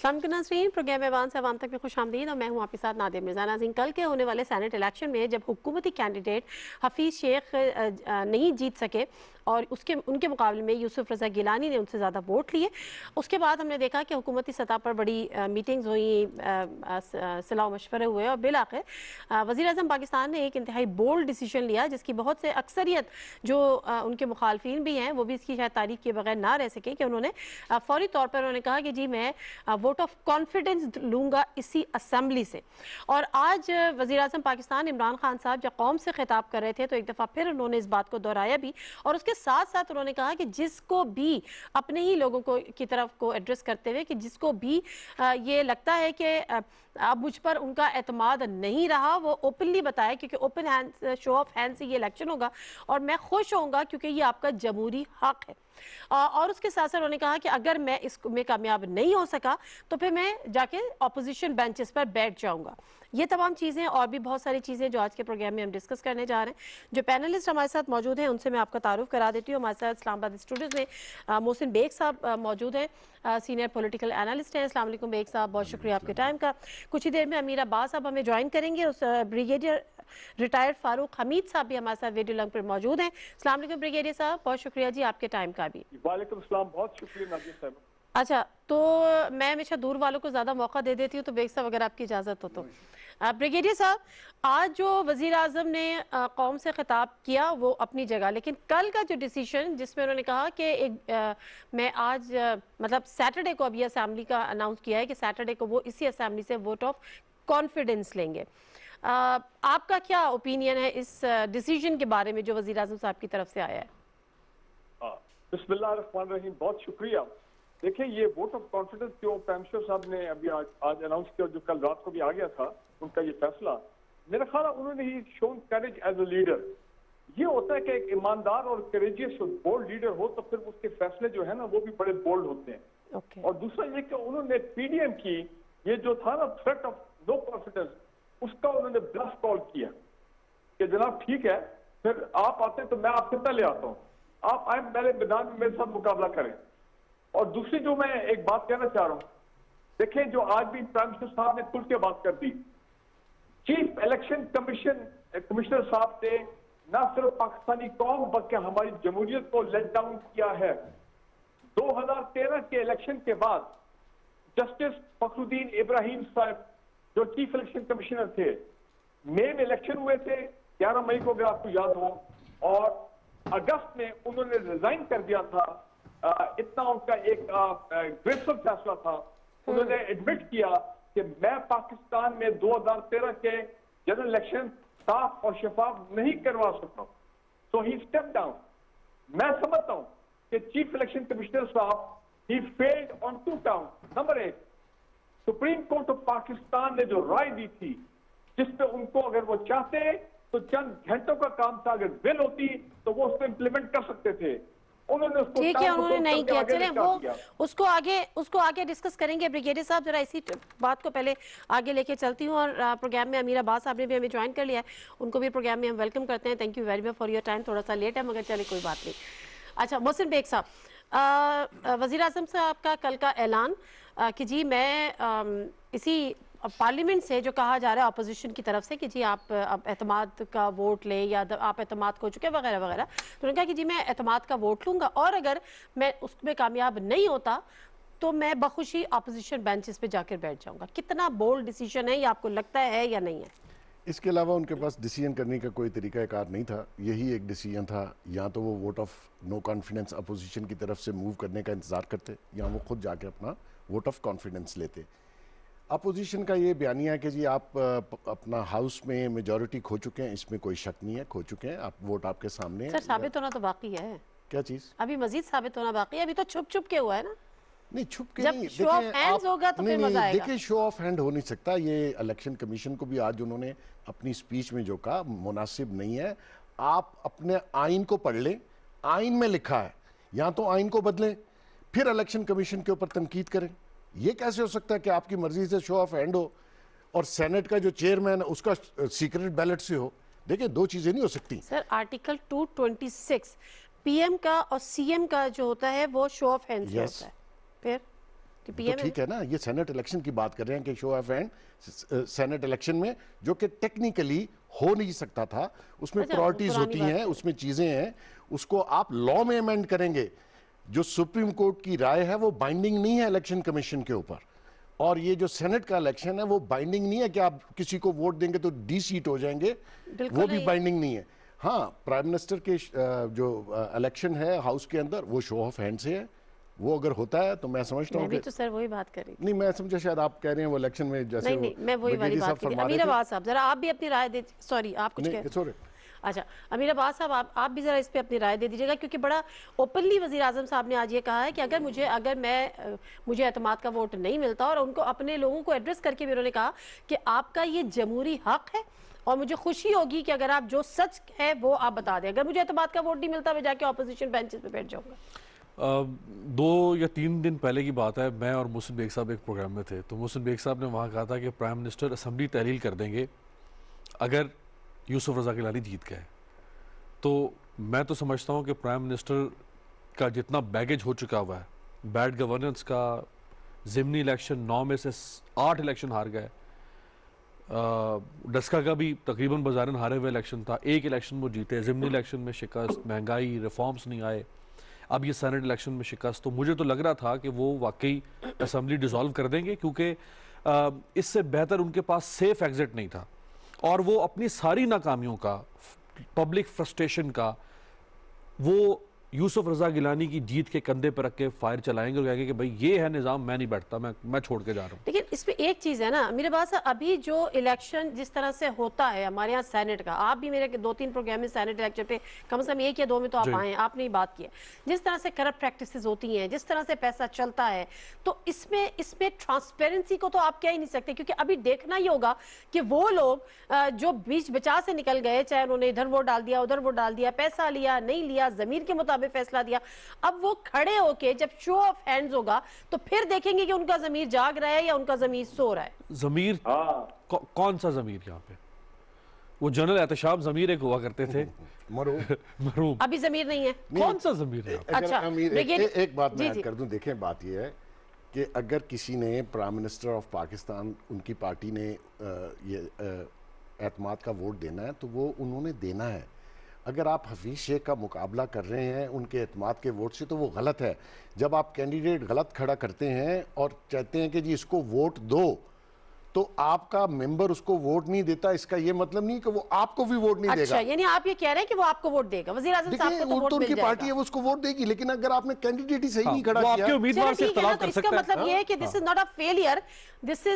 नाज़रीन, प्रोग्राम ऐवान से अवाम तक में खुश आमदीद और मैं हूँ आपके साथ नादिया मिर्ज़ा। नाज़रीन, कल के होने वाले सेनेट इलेक्शन में जब हुकूमती कैंडिडेट हफीज़ शेख नहीं जीत सके और उनके मुकाबले में यूसुफ रज़ा गिलानी ने उनसे ज़्यादा वोट लिए, उसके बाद हमने देखा कि हुकूमती सतह पर बड़ी मीटिंग्स हुई, सलाह मशवरे हुए और बिल आखिर वज़ीर आज़म पाकिस्तान ने एक इंतहाई बोल्ड डिसीजन लिया जिसकी बहुत से अक्सरियत जो उनके मुखालफिन भी हैं वो भी इसकी शायद तारीफ के बगैर ना रह सके कि उन्होंने फौरी तौर पर उन्होंने कहा कि जी मैं वोट ऑफ कॉन्फिडेंस लूँगा इसी असम्बली से। और आज वज़ीर आज़म पाकिस्तान इमरान खान साहब जब कौम से खिताब कर रहे थे तो एक दफ़ा फिर उन्होंने इस बात को दोहराया भी और उसके साथ साथ उन्होंने कहा कि जिसको भी अपने ही लोगों को की तरफ को एड्रेस करते हुए कि जिसको भी ये लगता है कि अब मुझ पर उनका एतमाद नहीं रहा वो ओपनली बताया, क्योंकि open hand show off hand से ये इलेक्शन होगा और मैं खुश होऊंगा क्योंकि ये आपका जमहूरी हक है। और उसके साथ साथ उन्होंने कहा कि अगर मैं इसमें कामयाब नहीं हो सका तो फिर मैं जाके ऑपोजिशन बेंचेस पर बैठ जाऊंगा। ये तमाम चीज़ें और भी बहुत सारी चीज़ें जो आज के प्रोग्राम में हम डिस्कस करने जा रहे हैं। जो पैनलिस्ट हमारे साथ मौजूद हैं उनसे मैं आपका तारुफ करा देती हूँ। हमारे साथ इस्लामाबाद स्टूडियोज़ में मोहसिन बेग साहब मौजूद हैं, सीनियर पॉलिटिकल एनालिस्ट हैं। अस्सलाम वालेकुम बेग साहब, बहुत शुक्रिया आपके टाइम का। कुछ ही देर में अमीर अब्बास साहब हमें ज्वाइन करेंगे। उस ब्रिगेडियर रिटायर्ड फारूक हमीद साहब भी हमारे साथ वीडियो लिंक पर मौजूद हैं। अस्सलाम वालेकुम ब्रिगेडियर साहब, बहुत शुक्रिया जी आपके टाइम का भी। वालेकुम सलाम, बहुत शुक्रिया नादिया साहब। अच्छा, तो मैं हमेशा दूर वालों को ज़्यादा मौका दे देती हूँ, तो बेग साहब अगर आपकी इजाज़त हो तो। ब्रिगेडियर साहब, आज जो वज़ीर आज़म ने कौम से खिताब किया वो अपनी जगह, लेकिन कल का जो डिसीजन जिसमें उन्होंने कहा कि मैं आज मतलब सैटरडे को अब ये असम्बली का अनाउंस किया है कि सैटरडे को वो इसी असम्बली से वोट ऑफ कॉन्फिडेंस लेंगे। आपका क्या ओपिनियन है इस डिसीजन के बारे में जो वज़ीर आज़म साहब की तरफ से आया है? बिस्मिल्लाहिर्रहमानिर्रहीम, बहुत शुक्रिया। देखिए, ये वोट ऑफ कॉन्फिडेंस जो प्राइम मिनिस्टर साहब ने अभी आज अनाउंस किया, जो कल रात को भी आ गया था उनका ये फैसला, मेरा ख्याल है उन्होंने ही shown courage as a leader. ये होता है कि एक ईमानदार और करेजियस और बोल्ड लीडर हो तो फिर उसके फैसले जो है ना वो भी बड़े बोल्ड होते हैं। और दूसरा ये कि उन्होंने पीडीएम की ये जो था ना थ्रेट ऑफ नो कॉन्फिडेंस, उसका उन्होंने ब्लफ कॉल किया कि जनाब ठीक है, फिर आप आते तो मैं आपसे पहले आता हूँ, आप आए पहले मैदान में मेरे साथ मुकाबला करें। और दूसरी जो मैं एक बात कहना चाह रहा हूं, देखें जो आज भी प्राइम मिनिस्टर साहब ने खुल के बात कर दी, चीफ इलेक्शन कमिश्नर साहब ने न सिर्फ पाकिस्तानी कौम बल्कि हमारी जमहूरियत को लेट डाउन किया है। 2013 के इलेक्शन के बाद जस्टिस फखरुद्दीन इब्राहिम साहब जो चीफ इलेक्शन कमिश्नर थे, मई में इलेक्शन हुए थे 11 मई को, अगर आपको याद हो, और अगस्त में उन्होंने रिजाइन कर दिया था। इतना उनका एक ग्रेसफुल फैसला था। उन्होंने एडमिट किया कि मैं पाकिस्तान में 2013 के जनरल इलेक्शन साफ और शफाफ नहीं करवा सकता, सो ही स्टेप डाउन। मैं समझता हूं कि चीफ इलेक्शन कमिश्नर साहब he failed on two count. Number एक, सुप्रीम कोर्ट ऑफ पाकिस्तान ने जो राय दी थी जिसपे उनको अगर वो चाहते तो चंद घंटों का काम था, अगर बिल होती तो वो उसको इंप्लीमेंट कर सकते थे। उन्होंने उसको ठीक है, उन्होंने नहीं किया। चलें वो उसको आगे डिस्कस करेंगे। ब्रिगेडियर साहब, जरा इसी बात को पहले आगे लेके चलती हूँ। और प्रोग्राम में अमीर अब्बास साहब ने भी हमें ज्वाइन कर लिया है, उनको भी प्रोग्राम में हम वेलकम करते हैं। Thank you very much for your time. थोड़ा सा लेट है मगर चले कोई बात नहीं। अच्छा, मोहसिन बेग साहब, वज़ीर आज़म साहब का कल का ऐलान कि जी मैं इसी पार्लियामेंट से जो कहा जा रहा है अपोजिशन की तरफ से कि जी आप अब एतमाद का वोट लें या आप एतमाद को चुके वगैरह वगैरह, तो उन्होंने कहा कि जी मैं एतमाद का वोट लूँगा और अगर मैं उसमें कामयाब नहीं होता तो मैं बखुशी अपोजिशन बेंचेस पे जाकर बैठ जाऊँगा। कितना बोल्ड डिसीजन है ये, आपको लगता है या नहीं है? इसके अलावा उनके पास डिसीजन करने का कोई तरीकाकार नहीं था, यही एक डिसीजन था। या तो वो vote of no confidence opposition की तरफ से मूव करने का इंतज़ार करते या वो खुद जाके अपना वोट ऑफ कॉन्फिडेंस लेते। अपोजिशन का ये बयानिया है कि जी आप अपना हाउस में मेजॉरिटी खो चुके हैं, इसमें कोई शक नहीं है, खो चुके हैं आप, वोट आपके सामने है। सर, साबित होना तो बाकी है। क्या चीज़? अभी मजीद साबित होना बाकी है, अभी तो छुप छुप के हुआ है ना। नहीं, छुप के जब नहीं, शो ऑफ हैंड्स होगा तो फिर मजा आएगा। देखिए, शो ऑफ हैंड हो नहीं सकता। ये इलेक्शन कमीशन को भी आज उन्होंने अपनी स्पीच में जो कहा मुनासिब नहीं है। आप अपने आइन को पढ़ लें, आइन में लिखा है, या तो आइन को बदलें फिर इलेक्शन कमीशन के ऊपर तनकीद करें। ये कैसे हो सकता है कि आपकी मर्जी से शो ऑफ हैंड हो और सेनेट का जो चेयरमैन है उसका सीक्रेट बैलेट से हो? देखिए, दो चीजें नहीं हो सकती। सर, आर्टिकल 226 पीएम का और सीएम का जो होता है वो शो ऑफ हैंड्स होता है। फिर तो ठीक है ना, ये सेनेट इलेक्शन की बात कर रहे हैं कि show off hand senate election में जो कि टेक्निकली हो नहीं सकता था, उसमें प्रायोरिटीज होती हैं, उसमें चीजें हैं, उसको आप लॉ में अमेंड करेंगे। जो सुप्रीम कोर्ट की राय है वो बाइंडिंग नहीं है इलेक्शन कमीशन के ऊपर, और ये जो सेनेट का इलेक्शन है वो बाइंडिंग नहीं है कि आप किसी को वोट देंगे तो डी सीट हो जाएंगे, वो भी बाइंडिंग नहीं है। हाँ, प्राइम मिनिस्टर के जो इलेक्शन है हाउस के अंदर वो शो ऑफ हैंड से है, वो अगर होता है तो मैं समझता हूँ कि तो सर वही बात कर रही थी। नहीं, मैं समझा शायद आप कह रहे हैं वो इलेक्शन में जैसे नहीं, मैं वही वाली बात कर रही थी। अमीर अब्बास साहब जरा आप भी अपनी राय दे, सॉरी आप कुछ कह, अच्छा अमीर अब्बास साहब आप भी जरा इस पे अपनी राय दे दीजिएगा, क्योंकि बड़ा ओपनली वजीर आजम साहब ने आज ये कहा है कि अगर मुझे एतमाद का वोट नहीं मिलता, और उनको अपने लोगों को एड्रेस करके भी उन्होंने कहा कि आपका ये जमहूरी हक है और मुझे खुशी होगी कि अगर आप जो सच है वो आप बता दें, अगर मुझे एतमाद का वोट नहीं मिलता मैं जाके ऑपोजिशन बेंचेस पे बैठ जाऊंगा। 2 या 3 दिन पहले की बात है, मैं और मोहसिन बेग साहब एक प्रोग्राम में थे, तो मोहसिन बेग साहब ने वहाँ कहा था कि प्राइम मिनिस्टर असम्बली तहलील कर देंगे अगर यूसुफ रज़ा गिलानी जीत गए। तो मैं तो समझता हूँ कि प्राइम मिनिस्टर का जितना बैगेज हो चुका हुआ है, बैड गवर्नेंस का, ज़िमनी इलेक्शन 9 में से 8 इलेक्शन हार गए, डस्का का भी तकरीबन बज़ारन हारे हुए इलेक्शन था, 1 इलेक्शन वो जीते, ज़िमनी इलेक्शन में शिकस्त, महंगाई, रिफॉर्म्स नहीं आए, अब ये सेनेट इलेक्शन में शिकस्त। तो मुझे तो लग रहा था कि वो वाकई असम्बली डिसॉल्व कर देंगे, क्योंकि इससे बेहतर उनके पास सेफ एग्जिट नहीं था, और वो अपनी सारी नाकामियों का, पब्लिक फ्रस्ट्रेशन का, वो यूसुफ रज़ा गिलानी की जीत के कंधे पर रख के फायर चलाएंगे और कहेंगे कि भाई ये है निज़ाम, मैं नहीं बैठता, मैं छोड़ के जा रहा हूँ। लेकिन इसमें एक चीज़ है ना मेरे पास, अभी जो इलेक्शन जिस तरह से होता है हमारे यहाँ सेनेट का, आप भी मेरे 2-3 प्रोग्राम में सेनेट इलेक्शन पे कम से कम 1 या 2 में तो आप आए हैं, आपने ही बात की है, जिस तरह से करप्ट प्रैक्टिसेस होती हैं, जिस तरह से पैसा चलता है, तो इसमें ट्रांसपेरेंसी को तो आप कह ही नहीं सकते, क्योंकि अभी देखना ही होगा कि वो लोग जो बीच बचा से निकल गए, चाहे उन्होंने इधर वोट डाल दिया, उधर वोट डाल दिया, पैसा लिया नहीं लिया, जमीर के मुताबिक फैसला दिया, अब वो खड़े होके जब शो ऑफ हैंड्स होगा तो फिर देखेंगे कि उनका जमीर जाग रहा है या उनका जमीर सो रहा है। जमीर कौन सा जमीर? यहाँ पे वो जनरल एहतशाम जमीर एक हुआ करते थे, मरूम अभी जमीर नहीं है। कौन सा जमीर है? अच्छा, एक बात मैं ऐड कर दूं, देखें बात ये है कि अगर किसी ने प्राइम मिनिस्टर ऑफ पाकिस्तान, उनकी पार्टी ने ये एतमाद का वोट देना है तो वो उन्होंने देना है। अगर आप हफीज शेख का मुकाबला कर रहे हैं उनके एतमाद के वोट से तो वो गलत है। जब आप कैंडिडेट गलत खड़ा करते हैं और कहते हैं कि जी इसको वोट दो, तो आपका मेंबर उसको वोट नहीं देता, इसका ये मतलब नहीं कि वो आपको भी वोट नहीं देगा। यानी आप ये कह रहे हैं कि वो आपको वोट देगा? वज़ीर आज़म साहब को तो वोट उनकी पार्टी है, वो उसको वोट देगी, लेकिन अगर आपने कैंडिडेट ही सही नहीं खड़ा किया, आपके उम्मीदवार से इख्तिलाफ कर सकते हैं। इसका मतलब ये है कि this is not a failure, this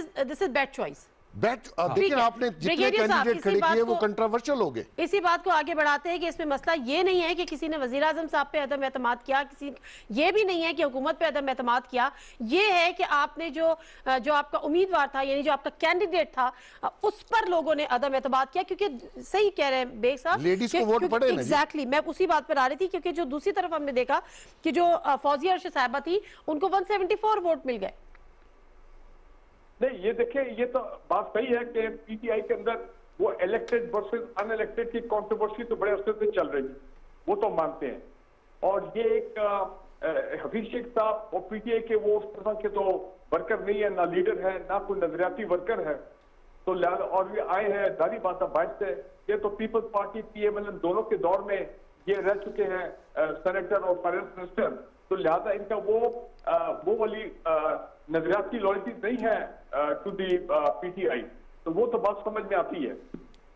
is bad choice. देखिए आपने जितने कैंडिडेट खड़े किए वो कंट्रोवर्शियल हो गए। इसी बात को आगे बढ़ाते हैं कि इसमें मसला ये नहीं है कि किसी ने वजीर आजम साहब पे अदम एतमाद किया, किसी ये भी नहीं है कि हुकूमत पे अदम एतमाद किया, ये है कि आपने जो आपका उम्मीदवार था, यानी जो आपका कैंडिडेट था, उस पर लोगों ने अदम एतमाद किया। क्योंकि सही कह रहे हैं बेग साहब, लेडीज को वोट पड़े ना। एग्जैक्टली, मैं उसी बात पर आ रही थी, क्योंकि जो दूसरी तरफ हमने देखा कि जो फौजिया अर्शद साहिबा थी उनको 174 वोट मिल गए। नहीं, ये देखिए, ये तो बात सही है कि पीटीआई के अंदर वो इलेक्टेड वर्सेस अनइलेक्टेड की कंट्रोवर्सी तो बड़े अरसे से चल रही है, वो तो मानते हैं। और ये एक हफीज शेख साहब और पीटीआई के वो उस तरह के तो वर्कर नहीं है, ना लीडर है, ना कोई नजरियाती वर्कर है, तो और ये आए हैं दारी बात बाइस से, ये तो पीपल्स पार्टी पीएमएल दोनों के दौर में ये रह चुके हैं सेनेटर और फाइनेंस मिनिस्टर, तो लिहाजा इनका वो वाली नजरियाती लॉयल्टी नहीं है टू दी पीटीआई, तो वो तो बात समझ में आती है।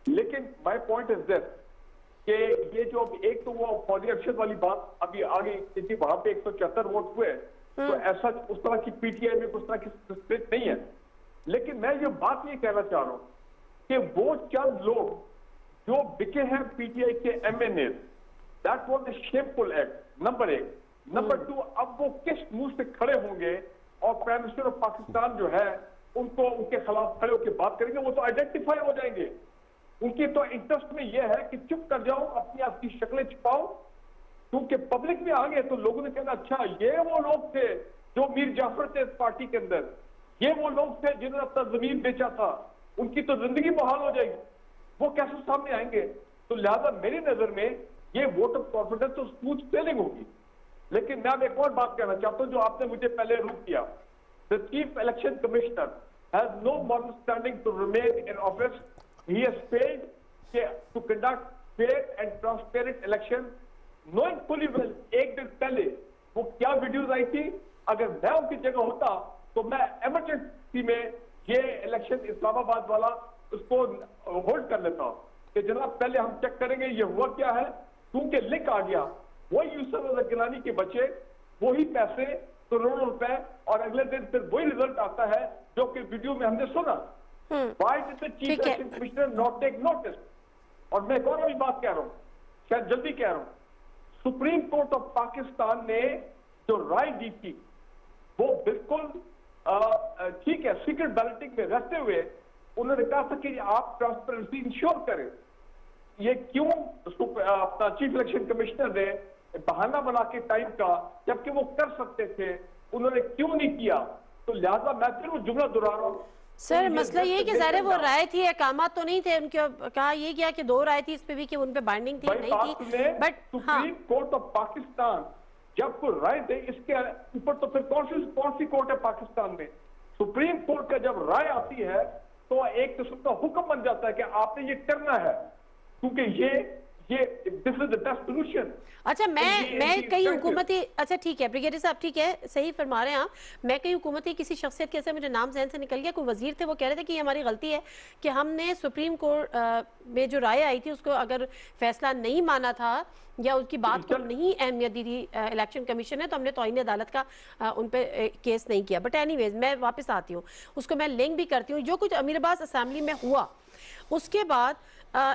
लेकिन माय पॉइंट इज दिस कि ये जो एक तो वो फौजिया अर्शद वाली बात अभी आ गई कि वहां पे 174 वोट हुए, तो ऐसा उस तरह की पीटीआई में उस तरह की स्प्लिट नहीं है। लेकिन मैं ये बात ये कहना चाह रहा हूं कि वो चंद लोग जो बिके हैं पीटीआई के MNA, that was a shameful act, number 1। Number 2, अब वो किस मुंह से खड़े होंगे और प्राइम मिनिस्टर ऑफ पाकिस्तान जो है उनको उनके खिलाफ खड़े होकर बात करेंगे, वो तो आइडेंटिफाई हो जाएंगे। उनकी तो इंटरेस्ट में यह है कि चुप कर जाओ, अपनी आपकी शक्लें छिपाओ, क्योंकि पब्लिक में आ गए तो लोगों ने कहना अच्छा ये वो लोग थे जो मीर जाफर थे इस पार्टी के अंदर, ये वो लोग थे जिन्होंने अपना जमीन बेचा था, उनकी तो जिंदगी बहाल हो जाएगी, वो कैसे सामने आएंगे। तो लिहाजा मेरी नजर में ये वोट ऑफ कॉन्फिडेंस तो स्मूथ सेलिंग होगी। लेकिन मैं एक और बात कहना चाहता हूं जो आपने मुझे पहले रुक किया The Chief Election Commissioner has no moral standing to remain in office. He has failed to conduct fair and transparent election, knowing fully well एक दिन पहले वो क्या वीडियोस आई थी। अगर मैं उनकी जगह होता तो मैं इमरजेंसी में ये इलेक्शन इस्लामाबाद वाला उसको होल्ड कर लेता कि जनाब पहले हम चेक करेंगे ये हुआ क्या है। क्योंकि लिंक आ गया, वही यूसुफ रजा गिलानी के बच्चे, वही पैसे करोड़ों रुपए, और अगले दिन फिर वही रिजल्ट आता है जो कि वीडियो में हमने सुना। Why did the Chief Election Commissioner not take notice? और मैं एक और भी बात कह रहा हूँ, शायद जल्दी कह रहा हूँ, सुप्रीम कोर्ट ऑफ पाकिस्तान ने जो राय दी थी वो बिल्कुल ठीक है, सीक्रेट बैलेटिंग में रहते हुए उन्होंने कहा था कि आप ट्रांसपेरेंसी इंश्योर करें। ये क्यों अपना चीफ इलेक्शन कमिश्नर ने बहाना बना के टाइम का, जबकि वो कर सकते थे, उन्होंने क्यों नहीं किया? तो लिहाजा मैं फिर वो जुमला दोहरा रहा हूँ सर, मसला ये कि ज़ाहिर वो राय थी, अहकामात तो नहीं थे उनके। कहा ये गया कि 2 राय थी इस पे भी कि उन पे बाइंडिंग थी नहीं थी, but supreme court of Pakistan जब कोई राय दे इसके ऊपर तो फिर कौन सी कोर्ट है पाकिस्तान में? सुप्रीम कोर्ट का जब राय आती है तो एक किस्म का हुक्म बन जाता है कि आपने ये करना है, क्योंकि ये this is the best solution. अच्छा, मैं कई हुकूमती, अच्छा ठीक है ब्रिगेडियर साहब, ठीक है, सही फरमा रहे हैं आप। मैं कई हुकूमती किसी शख्सियत के, ऐसे मुझे नाम जहन से निकल गया, कोई वजीर थे, वो कह रहे थे कि ये हमारी गलती है कि हमने सुप्रीम कोर्ट में जो राय आई थी उसको अगर फैसला नहीं माना था या उसकी बात को नहीं अहमियत दी थी इलेक्शन कमीशन ने, तो हमने तौहीन अदालत का उन पे केस नहीं किया। बट एनीवेज मैं वापस आती हूँ, उसको मैं लिंक भी करती हूँ। जो कुछ अमीर अब्बास असेंबली में हुआ उसके बाद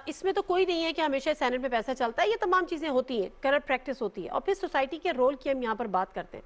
इसमें तो कोई नहीं है कि हमेशा सेनेट में पैसा चलता है, ये तमाम चीज़ें होती हैं, करप्ट प्रैक्टिस होती है। और फिर सोसाइटी के रोल की हम यहाँ पर बात करते हैं,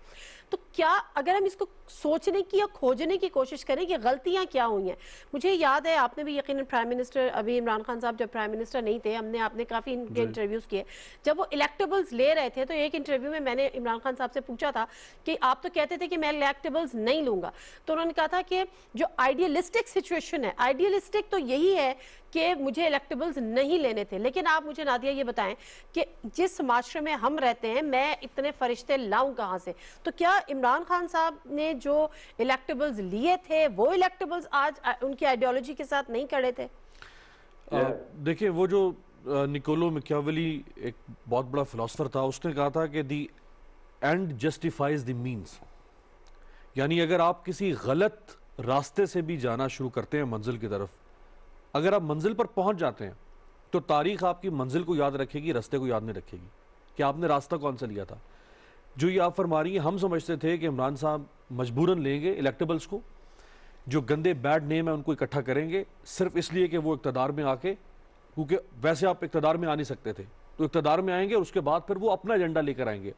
तो क्या अगर हम इसको सोचने की या खोजने की कोशिश करें कि गलतियाँ क्या हुई हैं। मुझे याद है, आपने भी यकीनन प्राइम मिनिस्टर, अभी इमरान खान साहब जब प्राइम मिनिस्टर नहीं थे, आपने काफ़ी इनके इंटरव्यूज़ किए। जब वो इलेक्टेबल्स ले रहे थे तो एक इंटरव्यू में मैंने इमरान खान साहब से पूछा था कि आप तो कहते थे कि मैं इलेक्टेबल्स नहीं लूँगा, तो उन्होंने कहा था कि जो आइडियलिस्टिक सिचुएशन है, आइडियलिस्टिक तो यही है कि मुझे इलेक्टेबल्स नहीं लेने थे। लेकिन आप मुझे नादिया ये बताएं कि जिस माशरे में हम रहते हैं, मैं इतने फरिश्ते लाऊं कहां से? तो क्या इमरान खान साहब ने जो इलेक्टेबल्स लिए थे वो इलेक्टेबल्स आज उनकी आइडियोलॉजी के साथ नहीं खड़े थे? देखिए, वो जो निकोलो मैकियावेली एक बहुत बड़ा फिलोसफर था, उसने कहा था कि दी एंड जस्टिफाइज द मीन्स। यानी अगर आप किसी गलत रास्ते से भी जाना शुरू करते हैं मंजिल की तरफ, अगर आप मंजिल पर पहुंच जाते हैं तो तारीख आपकी मंजिल को याद रखेगी, रास्ते को याद नहीं रखेगी कि आपने रास्ता कौन सा लिया था। जो ये आप फरमा रही हैं, हम समझते थे कि इमरान साहब मजबूरन लेंगे इलेक्टेबल्स को, जो गंदे बैड नेम है उनको इकट्ठा करेंगे सिर्फ इसलिए कि वो इक़्तिदार में आके, क्योंकि वैसे आप इक़्तिदार में आ नहीं सकते थे, तो इक़्तिदार में आएंगे और उसके बाद फिर वो अपना एजेंडा लेकर आएंगे।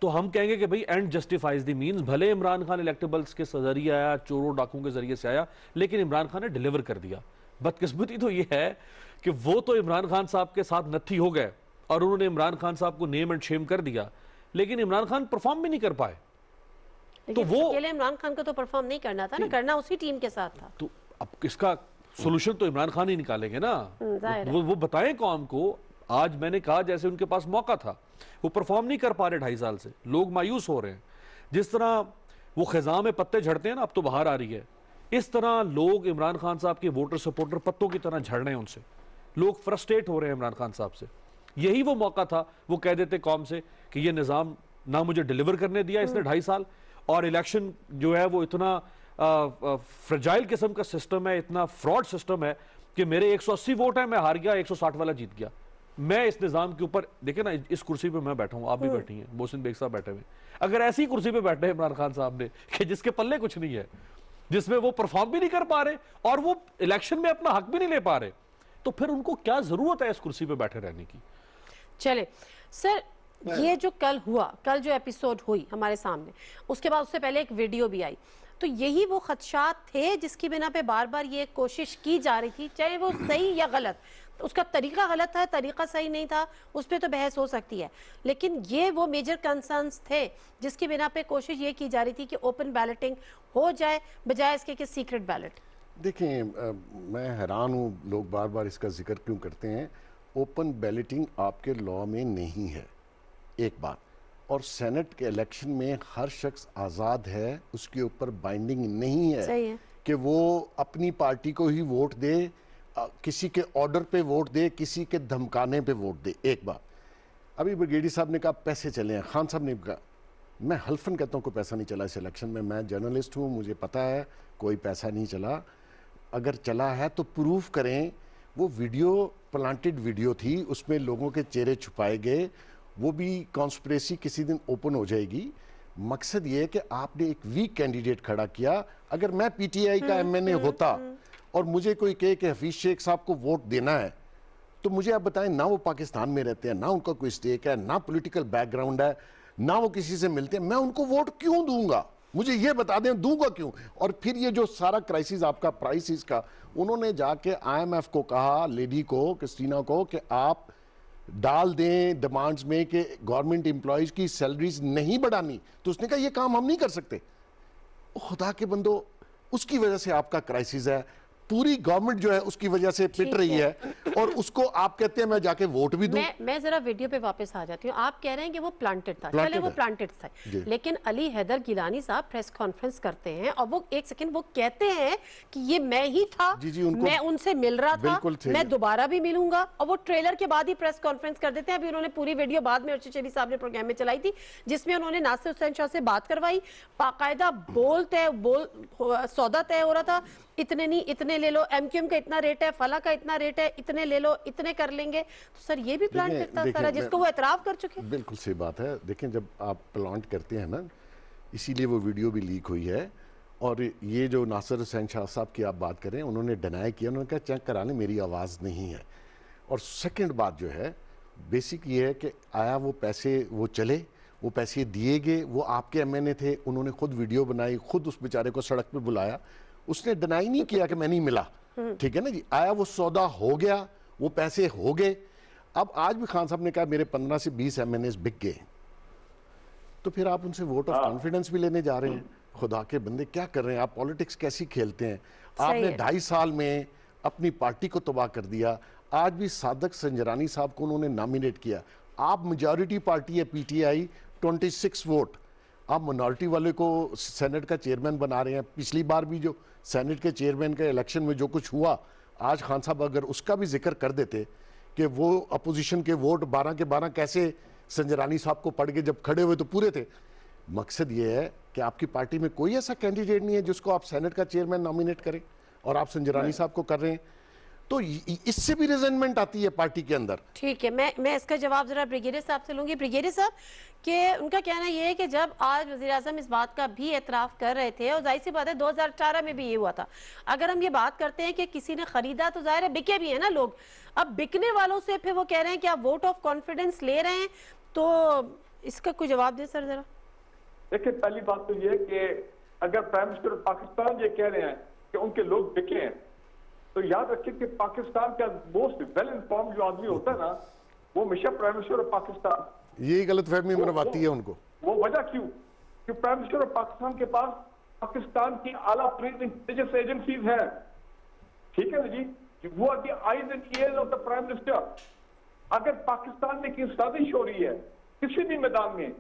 तो हम कहेंगे कि भाई एंड जस्टिफाइज द मीन्स। भले इमरान खान इलेक्टेबल्स के जरिए आया, चोरों डाकुओं के जरिए से आया, लेकिन इमरान खान ने डिलीवर कर दिया। बदकिस्मती तो ये है कि वो तो इमरान खान साहब के साथ नत्थी हो गए और उन्होंने इमरान खान साहब को नेम एंड शेम कर दिया, लेकिन इमरान खान परफॉर्म भी नहीं कर पाए। तो वो अकेले इमरान खान को तो परफॉर्म नहीं करना था ना, करना उसी टीम के साथ था। तो अब इसका सोल्यूशन तो इमरान खान ही निकालेंगे ना, वो बताएं कौम को। आज मैंने कहा जैसे उनके पास मौका था, वो परफॉर्म नहीं कर पा रहे 2.5 साल से, लोग मायूस हो रहे हैं। जिस तरह वो खिजा में पत्ते झड़ते हैं ना, अब तो बाहर आ रही है, इस तरह लोग इमरान खान साहब के वोटर सपोर्टर पत्तों की तरह झड़ रहे हैं उनसे। लोग फ्रस्ट्रेट हो रहे हैं इमरान खान साहब से। यही वो मौका था, वो कह देते कौम से कि ये निज़ाम ना मुझे डिलीवर करने दिया इसने 2.5 साल, और इलेक्शन जो है वो इतना फ्रेजाइल किस्म का सिस्टम है, इतना फ्रॉड सिस्टम है कि मेरे 180 वोट है, मैं हार गया, 160 वाला जीत गया। मैं इस निज़ाम के ऊपर, देखे ना, इस कुर्सी पे मैं बैठा हूँ, आप भी बैठी हैं, मोहसिन बेग साहब बैठे हुए। अगर ऐसी कुर्सी पे बैठे हैं इमरान खान साहब ने कि जिसके पल्ले कुछ नहीं है, जिसमें वो परफॉर्म भी नहीं कर पा रहे और वो इलेक्शन में अपना हक भी नहीं ले पा रहे, तो फिर उनको क्या जरूरत है इस कुर्सी पे बैठे रहने की? चले सर, ये जो कल हुआ, कल जो एपिसोड हुई हमारे सामने, उसके बाद उससे पहले एक वीडियो भी आई, तो यही वो खदशात थे जिसकी बिना पे बार बार ये कोशिश की जा रही थी, चाहे वो सही या गलत, उसका तरीका गलत था, तरीका सही नहीं था, उस पर तो बहस हो सकती है, लेकिन ये वो मेजर कंसर्न्स थे जिसकी बिना पे कोशिश ये की जा रही थी कि ओपन बैलेटिंग हो जाए बजाय इसके कि सीक्रेट बैलेट। देखें, मैं हैरान हूँ लोग बार बार इसका जिक्र क्यों करते हैं। ओपन बैलेटिंग आपके लॉ में नहीं है, एक बात। और सेनेट के इलेक्शन में हर शख्स आज़ाद है, उसके ऊपर बाइंडिंग नहीं है, सही है कि वो अपनी पार्टी को ही वोट दे, किसी के ऑर्डर पे वोट दे, किसी के धमकाने पे वोट दे। एक बात, अभी ब्रिगेडी साहब ने कहा पैसे चले हैं, खान साहब ने कहा, मैं हल्फन कहता हूँ कोई पैसा नहीं चला इस इलेक्शन में, मैं जर्नलिस्ट हूँ, मुझे पता है कोई पैसा नहीं चला। अगर चला है तो प्रूफ करें। वो वीडियो प्लांटेड वीडियो थी, उसमें लोगों के चेहरे छुपाए गए, वो भी कॉन्स्पिरेसी किसी दिन ओपन हो जाएगी। मकसद ये है कि आपने एक वीक कैंडिडेट खड़ा किया। अगर मैं पीटीआई का एमएनए होता और मुझे कोई कहे कि हफीज शेख साहब को वोट देना है, तो मुझे आप बताएं, ना वो पाकिस्तान में रहते हैं, ना उनका कोई स्टेक है, ना पॉलिटिकल बैकग्राउंड है, ना वो किसी से मिलते हैं, मैं उनको वोट क्यों दूंगा? मुझे ये बता दें, दूंगा क्यों? और फिर ये जो सारा क्राइसिस आपका प्राइसिस का, उन्होंने जाके आईएमएफ को कहा, लेडी को, क्रिस्टीना को, कि आप डाल दें डिमांड्स में कि गवर्नमेंट एम्प्लॉयज की सैलरीज नहीं बढ़ानी, तो उसने कहा ये काम हम नहीं कर सकते। खुदा के बंदो, उसकी वजह से आपका क्राइसिस है, पूरी गवर्नमेंट जो है उसकी वजह से पिट रही है, और उसको आप कहते हैं मैं जाके वोट भी दूं। मैं जरा वीडियो पे वापस आ जाती हूँ। आप कह रहे हैं कि वो प्लांटेड था, चले वो प्लांटेड था, लेकिन अली हैदर गिलानी साहब प्रेस कॉन्फ्रेंस करते हैं और वो एक सेकंड वो कहते हैं कि ये मैं ही था, मैं उनसे मिल रहा था, मैं दोबारा भी मिलूंगा, और वो ट्रेलर के बाद ही प्रेस कॉन्फ्रेंस कर देते हैं। अभी उन्होंने पूरी वीडियो बाद में अर्शद शरीफ साहब ने प्रोग्राम में चलाई थी, जिसमें उन्होंने नासिर हुसैन शाह से बात करवाई, बाकायदा सौदा तय हो रहा था, इतने नहीं इतने ले लो, एमक्यूएम का इतना रेट है, फला का इतना रेट है, इतने ले लो, इतने कर लेंगे। तो सर ये भी प्लांट करता सारा, जिसको वो एतराफ कर चुके हैं। बिल्कुल सही बात है। देखें, जब आप प्लांट करते हैं ना, इसीलिए वो वीडियो भी लीक हुई है। और ये जो नासिर हुसैन शाह साहब की आप बात करें, उन्होंने डिनाई किया, उन्होंने कहा चेक करा लें, मेरी आवाज़ नहीं है। और सेकेंड बात जो है बेसिक ये है कि आया वो पैसे, वो चले, वो पैसे दिए गए, वो आपके एमएनए थे, उन्होंने खुद वीडियो बनाई, खुद उस बेचारे को सड़क पे बुलाया, उसने डिनाई नहीं किया कि मैं नहीं मिला। ठीक है ना जी, आया वो सौदा हो गया, वो पैसे हो गए। अब आज भी खान साहब ने कहा मेरे 15 से 20 एमएनएस बिक गए, तो फिर आप उनसे वोट ऑफ कॉन्फिडेंस भी लेने जा रहे हैं। खुदा के बंदे क्या कर रहे हैं आप? पॉलिटिक्स कैसी खेलते हैं? आपने 2.5 साल में अपनी पार्टी को तबाह कर दिया। आज भी सादक संजरानी साहब को उन्होंने नॉमिनेट किया। आप मेजॉरिटी पार्टी है पीटीआई, 26 वोट, आप मिनॉरिटी वाले को सेनेट का चेयरमैन बना रहे हैं। पिछली बार भी जो सेनेट के चेयरमैन के इलेक्शन में जो कुछ हुआ, आज खान साहब अगर उसका भी जिक्र कर देते कि वो अपोजिशन के वोट 12 के 12 कैसे संजरानी साहब को पड़ गए, जब खड़े हुए तो पूरे थे। मकसद ये है कि आपकी पार्टी में कोई ऐसा कैंडिडेट नहीं है जिसको आप सेनेट का चेयरमैन नॉमिनेट करें, और आप संजरानी साहब को कर रहे हैं, तो इससे भी रिजेंटमेंट आती है पार्टी के अंदर। ठीक है, मैं इसका जवाब जरा ब्रिगेडियर साहब से लूंगी। ब्रिगेडियर साहब के उनका कहना यह है कि जब आज वज़ीर आज़म इस बात का भी एतराफ़ कर रहे थे, और जाहिर सी बात है 2018 में भी ये हुआ था, अगर हम ये बात करते हैं कि किसी ने खरीदा तो जाहिर है बिके भी है ना लोग, अब बिकने वालों से फिर वो कह रहे हैं कि आप वोट ऑफ कॉन्फिडेंस ले रहे हैं, तो इसका कोई जवाब दे सर जरा। देखिए, पहली बात तो ये कि अगर प्राइम मिनिस्टर पाकिस्तान ये कह रहे हैं कि उनके लोग बिके हैं, तो याद रखिए कि पाकिस्तान का मोस्ट वेल इन्फॉर्म जो आदमी होता है ना, वो हमेशा प्राइम मिनिस्टर ऑफ पाकिस्तान, यही गलतफहमी मनवाती है उनको। वो वजह क्यों? कि प्राइम मिनिस्टर ऑफ पाकिस्तान के पास पाकिस्तान की आला इंटेलिजेंस एजेंसीज है, ठीक है ना जी, वो are the eyes and ears of the prime minister. अगर पाकिस्तान में की साजिश हो रही है, किसी भी मैदान में,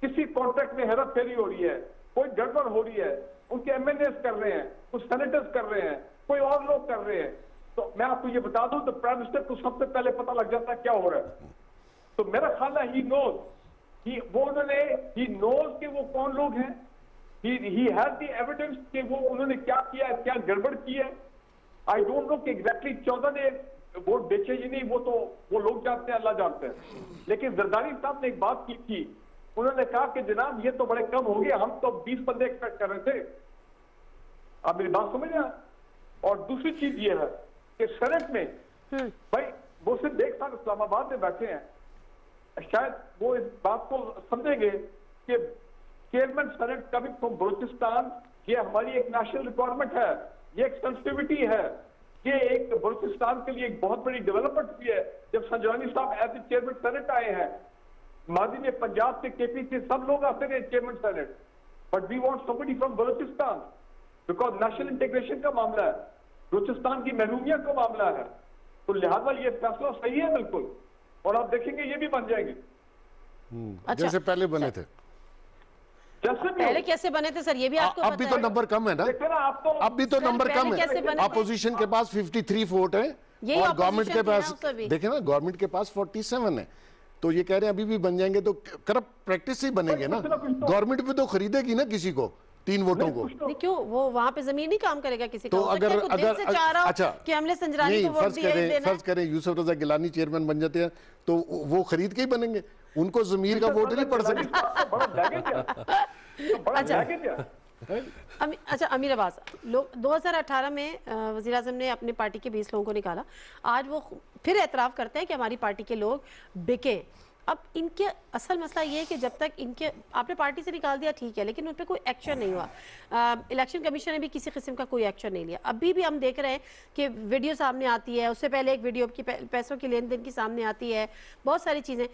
किसी कॉन्ट्रैक्ट में हेरा फेरी हो रही है, कोई गड़बड़ हो रही है, उनके एमएनएस कर रहे हैं, कुछ सेनेटर्स कर रहे हैं, कोई और लोग कर रहे हैं, तो मैं आपको ये बता दूं, तो प्राइम मिनिस्टर को सबसे पहले पता लग जाता है क्या हो रहा है। तो मेरा ख्याल है ही नोज कि वो कौन लोग हैं, ही हैज द एविडेंस कि वो उन्होंने क्या किया है, क्या गड़बड़ की है। आई डोंट नो कि एग्जैक्टली 14 ने वोट बेचे ही नहीं, वो तो वो लोग जानते हैं, अल्लाह जानते हैं। लेकिन जरदारी साहब ने एक बात की थी, उन्होंने कहा कि जनाब ये तो बड़े कम हो गए, हम तो 20 बंदे एक्सपेक्ट कर रहे थे। आप मेरी बात समझ रहे हैं? और दूसरी चीज ये है कि सेनेट में भाई वो सिर्फ 1 साल इस्लामाबाद में बैठे हैं, शायद वो इस बात को समझेंगे कि chairman senate coming from Balochistan, ये हमारी एक नेशनल रिक्वायरमेंट है, ये एक सेंसिटिविटी है, ये एक बलूचिस्तान के लिए एक बहुत बड़ी डेवलपमेंट भी है। जब संजरानी साहब एज ए चेयरमैन सेनेट आए हैं, माजी में पंजाब से, केपी से सब लोग आते रहे chairman senate, but we want somebody from Balochistan because national integration का मामला है, बलूचिस्तान की महरूमियत का मामला है, तो लिहाजा ये फैसला सही है बिल्कुल, और आप देखेंगे ये भी बन जाएंगे। अच्छा, जैसे पहले बने थे। जैसे भी पहले हो। कैसे बने थे सर, ये भी आपको अब भी पता तो है? नंबर कम है ना, देखिए ना, आप तो अब भी तो सर, नंबर पहले कम कैसे है। बने थे? अपोजिशन के पास 53 वोट है यही और गवर्नमेंट opposition के थी ना पास, उस समय भी। देखे ना, गवर्नमेंट के पास 47 है। तो ये कह रहे हैं अभी भी बन जाएंगे, तो करप्ट प्रैक्टिस से ही बनेंगे ना। कुछ तो। गवर्नमेंट भी तो खरीदेगी ना किसी को 3 वोटों को। नहीं, क्यों वो वहां पे जमीन नहीं काम करेगा किसी का? तो हो सकता है अगर कोई दिल से चाह रहा हो अच्छा, कि हमने संजरानी नहीं, को वोट दिया ही देना है। फर्ज करें यूसुफ रजा गिलानी चेयरमैन बन जाते हैं, तो वो खरीद के ही बनेंगे, उनको जमीर का वोट नहीं पड़ सकता। बड़ा बैगेज है, तो बड़ा अच्छा। बैगेज है। अच्छा, अमीर अब्बास, लोग 2018 में वज़ीर आज़म ने अपनी पार्टी के 20 लोगों को निकाला। आज वो फिर एतराफ़ करते हैं कि हमारी पार्टी के लोग बिके। अब इनके असल मसला ये है कि जब तक इनके आपने पार्टी से निकाल दिया ठीक है, लेकिन उन पर कोई एक्शन नहीं हुआ। इलेक्शन कमीशन ने भी किसी किस्म का कोई एक्शन नहीं लिया। अभी भी हम देख रहे हैं कि वीडियो सामने आती है, उससे पहले एक वीडियो की पैसों की लेन देन की सामने आती है, बहुत सारी चीज़ें।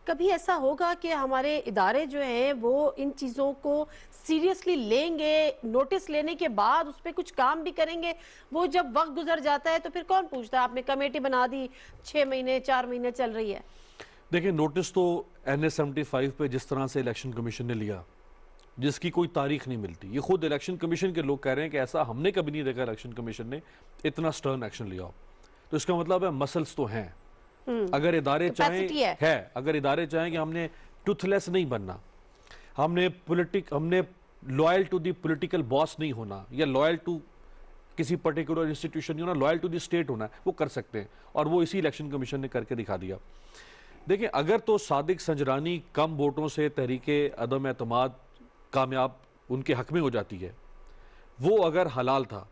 कभी ऐसा होगा कि हमारे इदारे जो हैं वो इन चीज़ों को सीरियसली लेंगे, नोटिस लेने के बाद उस पर कुछ काम भी करेंगे? वो जब वक्त गुजर जाता है तो फिर कौन पूछता है? आपने कमेटी बना दी, 6 महीने 4 महीने चल रही है। देखिए, नोटिस तो NS-75 पे जिस तरह से इलेक्शन कमीशन ने लिया, जिसकी कोई तारीख नहीं मिलती, ये खुद इलेक्शन कमीशन के लोग कह रहे हैं कि ऐसा हमने कभी नहीं देखा इलेक्शन कमीशन ने इतना स्टर्न एक्शन लिया। तो इसका मतलब है मसल्स तो हैं। अगर इदारे चाहें अगर इदारे चाहें कि हमने टूथलेस नहीं बनना, हमने loyal to the political boss नहीं होना, या लॉयल टू किसी पर्टिकुलर इंस्टीट्यूशन नहीं होना, लॉयल टू द स्टेट होना है, वो कर सकते हैं। और वो इसी इलेक्शन कमीशन ने करके दिखा दिया। देखिए, अगर तो सादिक संजरानी कम वोटों से तहरीके अदम एतमाद कामयाब उनके हक में हो जाती है, वो अगर हलाल था,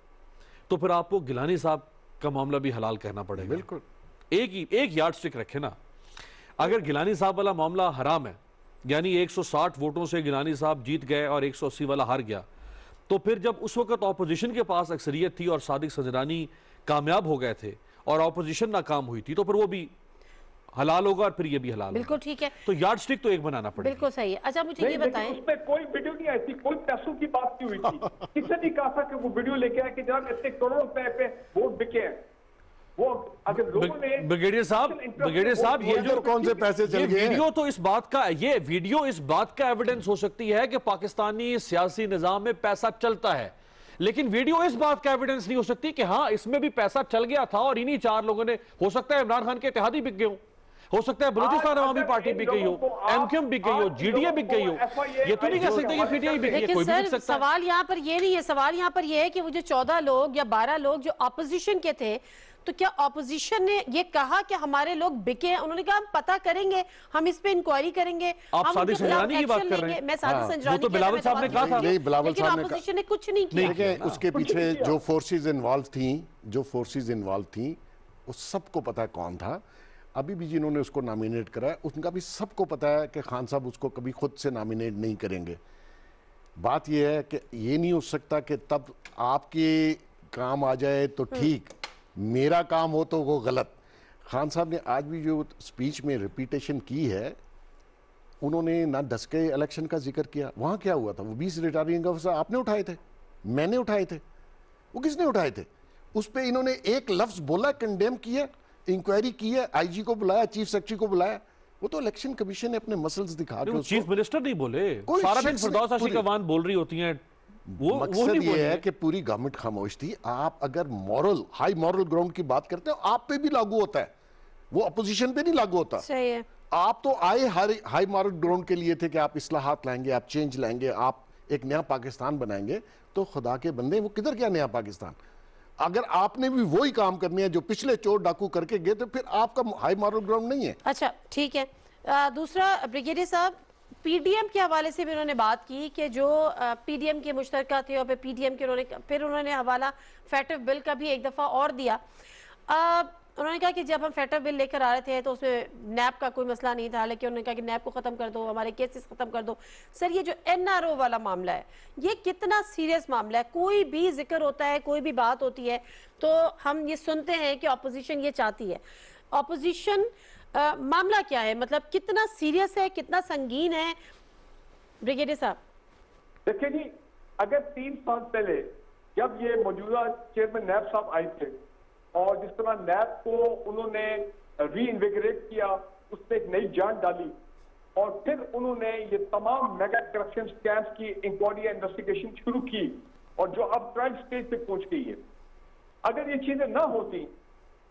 तो फिर आपको गिलानी साहब का मामला भी हलाल कहना पड़ेगा। बिल्कुल, एक यार्ड स्टिक रखे ना। अगर गिलानी साहब वाला मामला हराम है, यानी 160 वोटों से गिलानी साहब जीत गए और 180 वाला हार गया, तो फिर जब उस वक्त ऑपोजिशन के पास अक्सरियत थी और सादिक संजरानी कामयाब हो गए थे और ऑपोजिशन नाकाम हुई थी, तो फिर वो भी हलाल होगा और फिर ये भी हलाल बिल्कुल होगा। ठीक है, तो यार्ड स्टिक तो एक बनाना पड़ेगा। बिल्कुल सही है। अच्छा, मुझे ये बताएं, उसमें कोई वीडियो नहीं आई थी, कोई पैसों की बात नहीं हुई थी। किसने नहीं कहा था कि वो वीडियो लेके आए कि जनाब इतने करोड़ों रुपए पे वोट बिके हैं। वो अगर लोगों ने ब्रिगेडियर साहब, ये जो कौन से पैसे चल गए? वीडियो तो इस बात का एविडेंस हो सकती है कि पाकिस्तानी सियासी निजाम में पैसा चलता है, लेकिन वीडियो इस बात का एविडेंस नहीं हो सकती कि हाँ, इसमें भी पैसा चल गया था और इन्हीं 4 लोगों ने, हो सकता है इमरान खान के इत्तेहादी बिक गए हो सकता है बलूचिस्तान अवामी पार्टी बिक गई हो, MQM बिक गई हो, GDA बिक गई हो। ये तो नहीं कह सकते कि PTI बिक गई है, कोई भी बिक लेकिन सकता है। सवाल यहाँ पर ये नहीं है, सवाल यहाँ पर ये है कि वो जो 14 लोग या 12 लोग जो ऑपोजिशन के थे, तो क्या ऑपोजिशन ने ये कहा कि हमारे लोग बिके हैं? उन्होंने कहा हम पता करेंगे, हम इस पे इंक्वायरी करेंगे, आप हम सादिक उनके खिलाफ संजरानी की बात एक्शन कर रहे लेंगे। हैं। मैं सादिक संजरानी वो तो बिलावल साहब ने कहा था। नहीं, बिलावल लेकिन साहब ने ऑपोजिशन ने कुछ नहीं किया। देखिए, उसके पीछे जो फोर्सेस इन्वॉल्व थी, उस सबको पता है कौन था। अभी भी जिन्होंने उसको नॉमिनेट करा है, उनका भी सबको पता है कि खान साहब उसको कभी खुद से नॉमिनेट नहीं करेंगे। बात यह है कि ये नहीं हो सकता कि तब आपके काम आ जाए तो ठीक, मेरा काम हो तो वो गलत। खान साहब ने आज भी जो स्पीच में रिपीटेशन की है, उन्होंने ना 10 के इलेक्शन का जिक्र किया। वहाँ क्या हुआ था? वो 20 रिटायरिंग ऑफिसर आपने उठाए थे, मैंने उठाए थे, वो किसने उठाए थे? उस पर इन्होंने एक लफ्ज बोला, कंडेम किया, इंक्वायरी की है, IG को बुलाया, चीफ सेक्रेटरी को बुलाया। वो तो इलेक्शन कमीशन ने अपने मसल्स दिखा के, चीफ मिनिस्टर नहीं बोले, कोई सारा दिन शख्स फिरदौस आशिक अवान बोल रही होती हैं, वो मकसद नहीं ये बोल है कि पूरी गवर्नमेंट खामोश थी। आप अगर हाई मॉरल ग्राउंड की बात करते हो, आप पे भी लागू होता है, वो अपोजिशन पे नहीं लागू होता। सही है। आप तो आए हाई मॉरल ग्राउंड के लिए थे कि आप इस्लाहात लाएंगे, आप चेंज लाएंगे, आप एक नया पाकिस्तान बनाएंगे। तो खुदा के बंदे, वो किधर गया नया पाकिस्तान? अगर आपने भी वही काम करनी है जो पिछले चोर डाकू करके गए, तो फिर आपका हाई मॉरल ग्राउंड नहीं है। अच्छा, ठीक है। दूसरा, ब्रिगेडियर साहब, PDM के हवाले से भी उन्होंने बात की कि जो PDM के मुश्तरका थे और फिर PDM के उन्होंने हवाला फैटफ बिल का भी एक दफ़ा और दिया। उन्होंने कहा कि जब हम फैटफ बिल लेकर आ रहे थे तो उसमें नैब का कोई मसला नहीं था, लेकिन उन्होंने कहा कि नैब को ख़त्म कर दो, हमारे केसेस ख़त्म कर दो। सर, ये जो NRO वाला मामला है, ये कितना सीरियस मामला है? कोई भी जिक्र होता है, कोई भी बात होती है, तो हम ये सुनते हैं कि अपोजिशन ये चाहती है। अपोजिशन मामला क्या है? मतलब कितना सीरियस है, कितना संगीन है ब्रिगेडियर साहब? देखिए जी, अगर 3 साल पहले जब ये मौजूदा चेयरमैन नैब साहब आए थे और जिस तरह नैब को उन्होंने री इन्विगरेट किया, उसमें एक नई जान डाली, और फिर उन्होंने ये तमाम मेगा करप्शन स्कैम्स की इंक्वायरी इन्वेस्टिगेशन शुरू की और जो अब ट्रायल स्टेज पे पहुंच गई है। अगर ये चीजें ना होती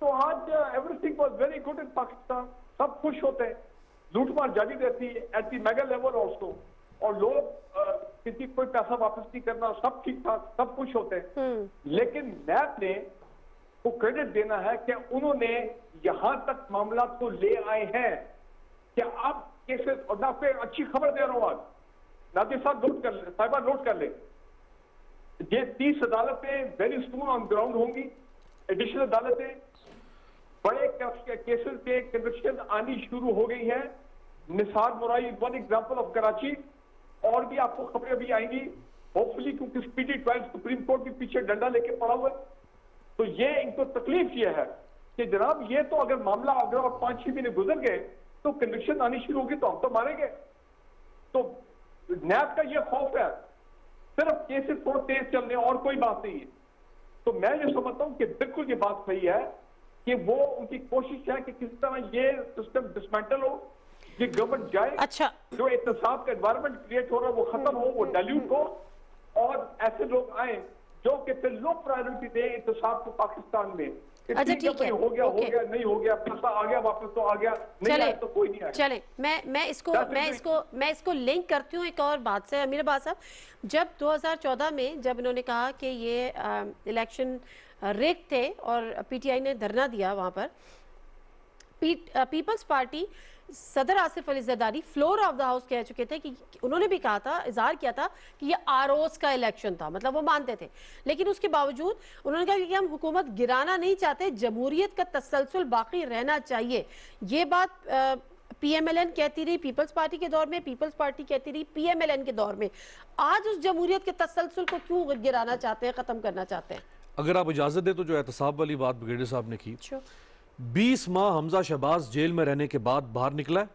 तो आज everything was very good in Pakistan, सब खुश होते हैं, लूटमार जारी रहती है at the mega level also, और लोग किसी कोई पैसा वापस नहीं करना, सब ठीक ठाक, सब खुश होते हैं। लेकिन नैब ने को क्रेडिट देना है कि उन्होंने यहां तक मामला को ले आए हैं कि अब केसेस, और ना पे अच्छी खबर दे रहा हूं आज, नादिर साहब नोट कर ले, साहिबा नोट कर ले, ये 30 अदालतें वेरी सून ऑन ग्राउंड होंगी, एडिशनल अदालतें, बड़े केसेस के कन्विक्शन आनी शुरू हो गई है। Nisar Murai one example of Karachi, और भी आपको खबरें भी आएंगी होपफुली, क्योंकि स्पीडी ट्रायल सुप्रीम कोर्ट भी पीछे डंडा लेके पड़ा हुआ है। तो ये इनको तकलीफ ये है कि जनाब ये तो अगर मामला अगर और 5-6 महीने गुजर गए तो कन्विक्शन आनी शुरू होगी तो हम तो मारेंगे। तो नैब का ये खौफ है, सिर्फ केसेस थोड़ा तेज चलने और कोई बात नहीं है। तो मैं ये समझता हूं कि बिल्कुल ये बात सही है कि वो उनकी कोशिश है कि किसी तरह ये सिस्टम डिसमेंटल हो, ये गवर्नमेंट जाए, अच्छा, जो एहतसाब का एनवायरमेंट क्रिएट हो रहा है वो खत्म हो, वो डाइल्यूट हो, और ऐसे लोग आए जो कि फिर लो प्रायोरिटी दे एहतसाब को पाकिस्तान में। अच्छा ठीक है, हो गया हो गया, नहीं हो गया, पैसा आ गया वापस तो आ गया, नहीं आया तो कोई नहीं आया। चले मैं इसको लिंक करती हूँ एक और बात से। अमीर अब्बास साहब, जब 2014 में जब इन्होंने कहा कि ये इलेक्शन रिग थे और पीटीआई ने धरना दिया वहां पर, पीपल्स पार्टी सदर Asif Ali Zardari floor of the house कह चुके थे कि उन्होंने भी कहा था, इजहार किया था कि ये आरोस का इलेक्शन था, मतलब वो मानते थे, लेकिन उसके बावजूद उन्होंने कहा कि हम हुकूमत गिराना नहीं चाहते, जमहूरियत का तसलसल बाकी रहना चाहिए। ये बात पीएमएलएन कहती रही पीपल्स पार्टी के दौर में, पीपल्स पार्टी कहती रही पीएमएलएन के दौर में। आज उस जमहूरियत के तसलसल को क्यों गिराना चाहते हैं, खत्म करना चाहते हैं? अगर आप इजाजत दे तो जो एहतसाब वाली बात ब्रिगेडियर साहब ने की, 20 माह हमजा शहबाज जेल में रहने के बाद बाहर निकला,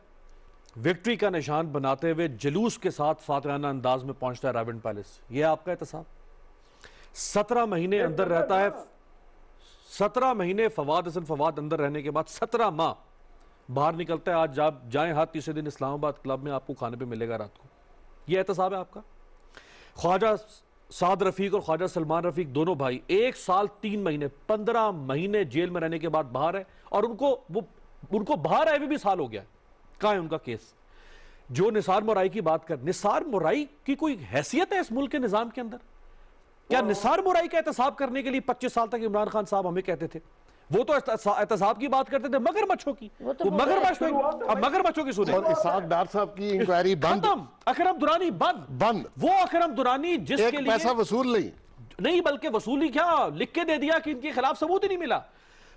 विक्ट्री का निशान बनाते हुए जुलूस के साथ फातिहाना अंदाज में पहुंचता है रावंड पैलेस। यह आपका एहतसाब? 17 महीने अंदर रहता है, 17 महीने फवाद हसन फवाद अंदर रहने के बाद 17 माह बाहर निकलता है। आज आप जाएं हाथ तीसरे दिन इस्लामाबाद क्लब में आपको खाने पे मिलेगा रात को। यह एहतसाब है आपका? ख्वाजा साद रफीक और ख्वाजा सलमान रफीक दोनों भाई 1 साल 3 महीने 15 महीने जेल में रहने के बाद बाहर है, और उनको बाहर आए भी साल हो गया। कहां है उनका केस? जो निसार मुराई की बात कर, निसार मुराई की कोई हैसियत है इस मुल्क के निजाम के अंदर? क्या निसार मुराई का एहतसाब करने के लिए 25 साल तक इमरान खान साहब हमें कहते थे? वो तो एहतसाब की बात करते थे मगरमच्छों की, वो मगरमच्छों की सुने। और इसाक डार साहब की इंक्वायरी बंद, अकरम दुरानी बंद। वो अकरम दुरानी जिसके लिए पैसा वसूल नहीं बल्कि वसूली क्या लिख के दे दिया कि इनके खिलाफ सबूत ही नहीं मिला।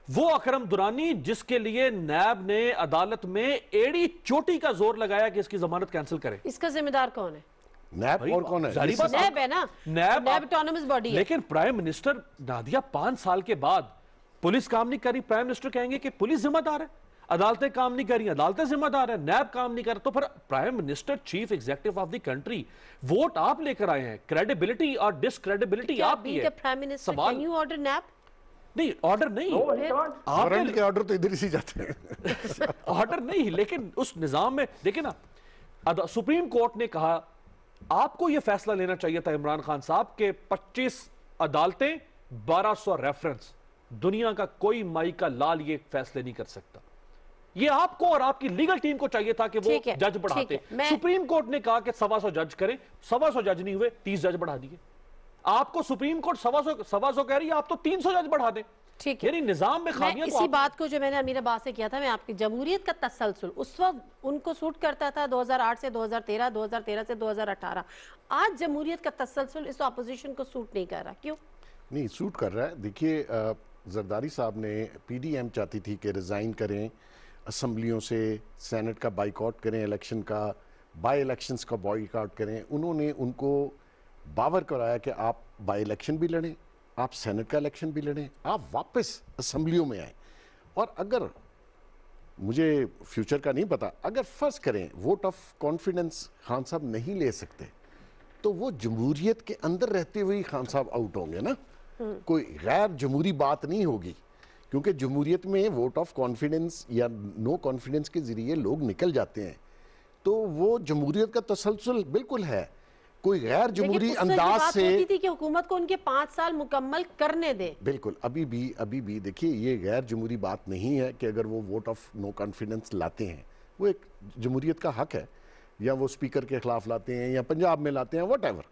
वो अकरम दुरानी जिसके लिए नैब ने अदालत में एड़ी चोटी का जोर लगाया कि इसकी जमानत कैंसिल करे। इसका जिम्मेदार कौन है? नैब। और कौन है? नैब है ना, नैब ऑटोनमस बॉडी है। लेकिन प्राइम मिनिस्टर नादिया 5 साल के बाद पुलिस काम नहीं करी, प्राइम मिनिस्टर कहेंगे कि पुलिस जिम्मेदार है, अदालतें काम नहीं करी, अदालतें जिम्मेदार है, नैब काम नहीं कर, तो फिर prime minister chief executive of the country, vote आप लेकर आए हैं, क्रेडिबिलिटी और डिसक्रेडिबिलिटी आपकी है। Prime minister can you order NAB? नहीं, ऑर्डर नहीं, वारंट के ऑर्डर तो इधर ही जाते हैं। ऑर्डर नहीं, लेकिन उस निजाम में देखिए ना, सुप्रीम कोर्ट ने कहा आपको यह फैसला लेना चाहिए था इमरान खान साहब के 25 अदालतें 1200 रेफरेंस, दुनिया का कोई माई का लाल ये फैसले नहीं कर सकता। ये आपको और आपकी लीगल टीम को चाहिए था कि वो जज बढ़ाते। सुप्रीम कोर्ट ने कहा कि 125 जज करें, 125 जज नहीं हुए, 30 जज बढ़ा दिए। आपको सुप्रीम कोर्ट 125 कह रही है, आप तो 300 जज बढ़ा दें। ठीक है, यानी निजाम में खामियां। इसी बात को जो मैंने अमीर अब्बास से किया था, मैं आपकी जमहूरियत का तसलसल उस वक्त उनको सूट करता था 2008 से 2013, 2013 से 2018। आज जमहूरियत का तसलसल इस ऑपोजिशन को सूट नहीं कर रहा, क्यों नहीं सूट कर रहा है? देखिए, जरदारी साहब ने, पीडीएम चाहती थी कि रिज़ाइन करें असम्बलियों से, सेनेट का बाइकआउट करें, इलेक्शन का, बाई इलेक्शंस का बाइकआउट करें। उन्होंने उनको बावर कराया कि आप बाई इलेक्शन भी लड़ें, आप सेनेट का इलेक्शन भी लड़ें, आप वापस असम्बलियों में आए। और अगर मुझे फ्यूचर का नहीं पता, अगर फर्ज करें वोट ऑफ कॉन्फिडेंस खान साहब नहीं ले सकते, तो वो जमहूरियत के अंदर रहते हुए ही खान साहब आउट होंगे ना, कोई गैर जमहूरी बात नहीं होगी। क्योंकि जमहूरियत में वोट ऑफ कॉन्फिडेंस या नो कॉन्फिडेंस के जरिए लोग निकल जाते हैं। तो वो जमहूरियत का तसलसल बिल्कुल है। कोई गैर जमहूरी लेकिन उससे जो अंदाज बात से होती थी कि हुकूमत को उनके 5 साल मुकम्मल करने दे। बिल्कुल अभी भी देखिए, ये गैर जमहूरी बात नहीं है कि अगर वो वोट ऑफ नो कॉन्फिडेंस लाते हैं, वो एक जमहूरियत का हक है, या वो स्पीकर के खिलाफ लाते हैं या पंजाब में लाते हैं, वट।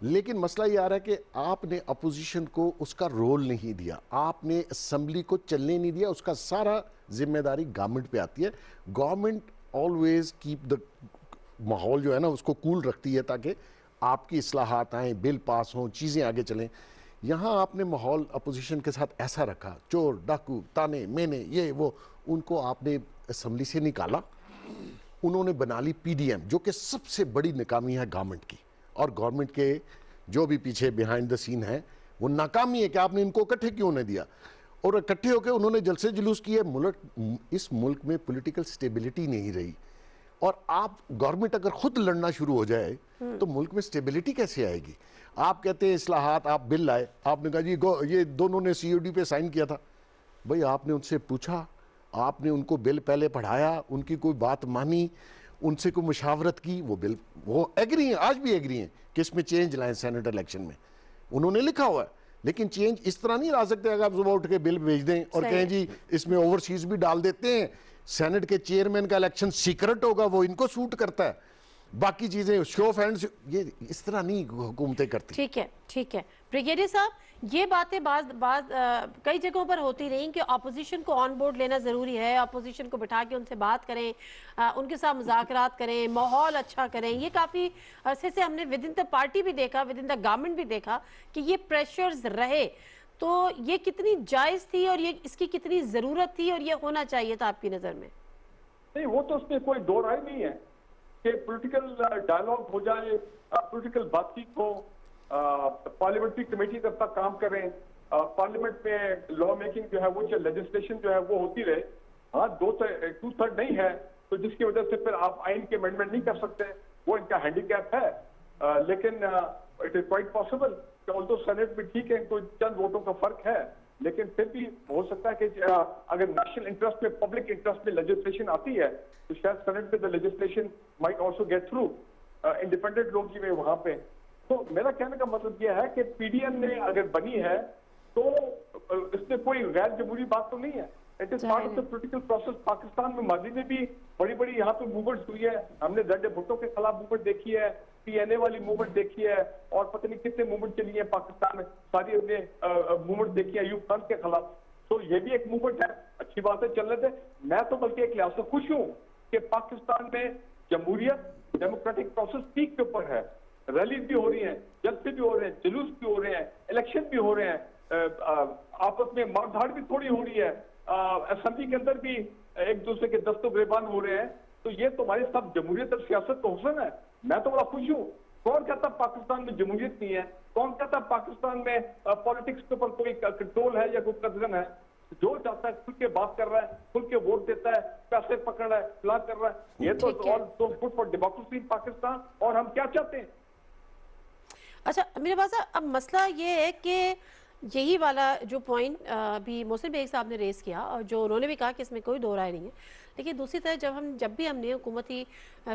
लेकिन मसला ये आ रहा है कि आपने अपोजिशन को उसका रोल नहीं दिया, आपने असम्बली को चलने नहीं दिया, उसका सारा जिम्मेदारी गवर्नमेंट पे आती है। गवर्नमेंट ऑलवेज कीप द माहौल जो है ना उसको कूल रखती है ताकि आपकी इस्लाहात आएँ, बिल पास हों, चीज़ें आगे चलें। यहाँ आपने माहौल अपोजिशन के साथ ऐसा रखा, चोर डाकू ताने मैंने ये वो, उनको आपने असम्बली से निकाला, उन्होंने बना ली पीडीएम, जो कि सबसे बड़ी नाकामी है गवर्नमेंट की, और गवर्नमेंट के जो भी पीछे बिहाइंड द सीन है वो नाकामी है कि आपने इनको इकट्ठे क्यों नहीं दिया। और इकट्ठे होकर उन्होंने जलसे जुलूस किए। इस मुल्क में पॉलिटिकल स्टेबिलिटी नहीं रही, और आप गवर्नमेंट अगर खुद लड़ना शुरू हो जाए तो मुल्क में स्टेबिलिटी कैसे आएगी। आप कहते हैं इस्लाहात, आप बिल लाए, आपने कहा जी ये दोनों ने सीओडी पे साइन किया था। भाई आपने उनसे पूछा, आपने उनको बिल पहले पढ़ाया, उनकी कोई बात मानी, उनसे कोई मुशावरत की, वो बिल वो एग्री हैं, आज भी एग्री हैं कि इसमें चेंज लाएं सेनेट इलेक्शन में, उन्होंने लिखा हुआ है। लेकिन चेंज इस तरह नहीं ला सकते अगर आप सुबह उठ के बिल भेज दें और कहें जी इसमें ओवरसीज भी डाल देते हैं, सेनेट के चेयरमैन का इलेक्शन सीक्रेट होगा, वो इनको सूट करता है, बाकी चीजें शो ऑफ हैंड्स, ये इस तरह नहीं हुकूमतें करती। ठीक है, ठीक है ब्रिगेडियर साहब, ये बातें कई जगहों पर होती रही कि अपोजिशन को ऑन बोर्ड लेना ज़रूरी है, अपोजिशन को बिठा के उनसे बात करें, उनके साथ मुज़ाकरात करें, माहौल अच्छा करें। ये काफ़ी अरसे से हमने विद इन द पार्टी भी देखा, विद इन द गवर्नमेंट भी देखा कि ये प्रेशर्स रहे। तो ये कितनी जायज़ थी और ये इसकी कितनी ज़रूरत थी और ये होना चाहिए था आपकी नज़र में? नहीं, वो तो उसमें कोई दो राय नहीं है कि पॉलिटिकल डायलॉग हो जाए, पॉलिटिकल बातचीत हो, पार्लियामेंट्री कमेटी तब तक काम करें, पार्लियामेंट में लॉ मेकिंग जो है वो लेजिस्लेशन जो है वो होती रहे। हाँ, 2/3 नहीं है तो जिसकी वजह से फिर आप आइन के अमेंडमेंट नहीं कर सकते, वो इनका हैंडीकैप है। लेकिन इट इज क्वाइट पॉसिबल कि ऑल्दो सेनेट में ठीक है, तो चंद वोटों का फर्क है, लेकिन फिर भी हो सकता है कि अगर नेशनल इंटरेस्ट में, पब्लिक इंटरेस्ट में लेजिस्लेशन आती है तो शायद सेनेट में the legislation might also get through, independent लोग ही वहां पे। तो मेरा कहने का मतलब यह है कि पीडीएम ने अगर बनी है तो इसमें कोई गैर जमहूरी बात तो नहीं है। It is part of the political process. Pakistan में माजी में भी बड़ी बड़ी यहाँ पे मूवमेंट्स हुई है, हमने जर्डे भुट्टो के खिलाफ मूवमेंट देखी है, पीएनए वाली मूवमेंट देखी है, और पता नहीं कितने मूवमेंट चली है पाकिस्तान में, सारी हमने मूवमेंट देखी है अयूब खान के खिलाफ। तो ये भी एक मूवमेंट है, अच्छी बात है, चल रहे थे। मैं तो बल्कि एक लिहाज से खुश हूँ कि पाकिस्तान में जमहूरियत, डेमोक्रेटिक प्रोसेस पीक के ऊपर है, रैलीज भी हो रही हैं, जलसे भी हो रहे हैं, जुलूस भी हो रहे हैं, इलेक्शन भी हो रहे हैं, आपस में मारधाड़ भी थोड़ी हो रही है, असेंबली के अंदर भी एक दूसरे के दस्तों गिरबान हो रहे हैं। तो ये तो हमारे सब जमहूरियत और सियासत का हुस्न है। मैं तो बड़ा खुश हूँ। कौन कहता पाकिस्तान में जमहूरियत नहीं है? कौन कहता पाकिस्तान में पॉलिटिक्स के ऊपर कोई कंट्रोल है या कोई कदगन है? जो चाहता है खुल के बात कर रहा है, खुल के वोट देता है, पैसे पकड़ रहा है, फिलहाल कर रहा है। ये तो all so good for democracy in Pakistan. और हम क्या चाहते हैं? अच्छा मेरे पास अब मसला ये है कि यही वाला जो पॉइंट अभी मोहसिन बेग साहब ने रेस किया और जो उन्होंने भी कहा कि इसमें कोई दो राय नहीं है, लेकिन दूसरी तरफ जब भी हमने हुकूमती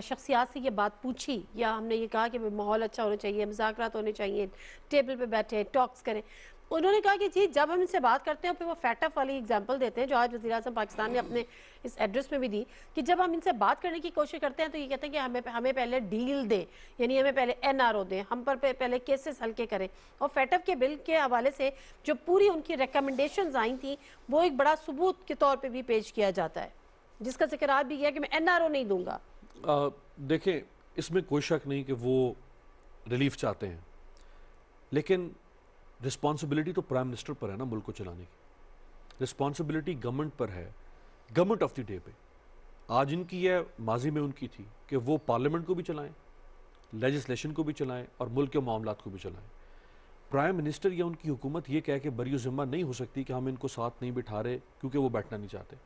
शख्सियात से ये बात पूछी या हमने ये कहा कि माहौल अच्छा होना चाहिए, मुज़ाकरात होने चाहिए, टेबल पे बैठे टॉक्स करें, उन्होंने कहा कि जी जब हम इनसे बात करते हैं फिर वो फैटफ वाली एग्जांपल देते हैं जो आज वज़ीर आज़म पाकिस्तान ने अपने इस एड्रेस में भी दी कि जब हम इनसे बात करने की कोशिश करते हैं तो ये कहते हैं कि हमें पहले डील दें, यानी हमें पहले एनआरओ दें, हम पर पहले केसेस हल्के करें। और फैटफ के बिल के हवाले से जो पूरी उनकी रिकमेंडेशंस आई थी वो एक बड़ा सबूत के तौर पर भी पेश किया जाता है, जिसका जिक्र आज भी किया कि मैं एनआरओ नहीं दूंगा। देखें, इसमें कोई शक नहीं कि वो रिलीफ चाहते हैं, लेकिन रिस्पॉन्सिबिलिटी तो प्राइम मिनिस्टर पर है ना मुल्क को चलाने की। रिस्पॉन्सिबिलिटी गवर्नमेंट पर है, गवर्नमेंट ऑफ द डे पे। आज इनकी है, माजी में उनकी थी कि वो पार्लियामेंट को भी चलाएं, लेजिस्लेशन को भी चलाएं और मुल्क के मामलात को भी चलाएं। प्राइम मिनिस्टर या उनकी हुकूमत ये कह के बरी ज़िम्मा नहीं हो सकती कि हम इनको साथ नहीं बिठा रहे क्योंकि वो बैठना नहीं चाहते।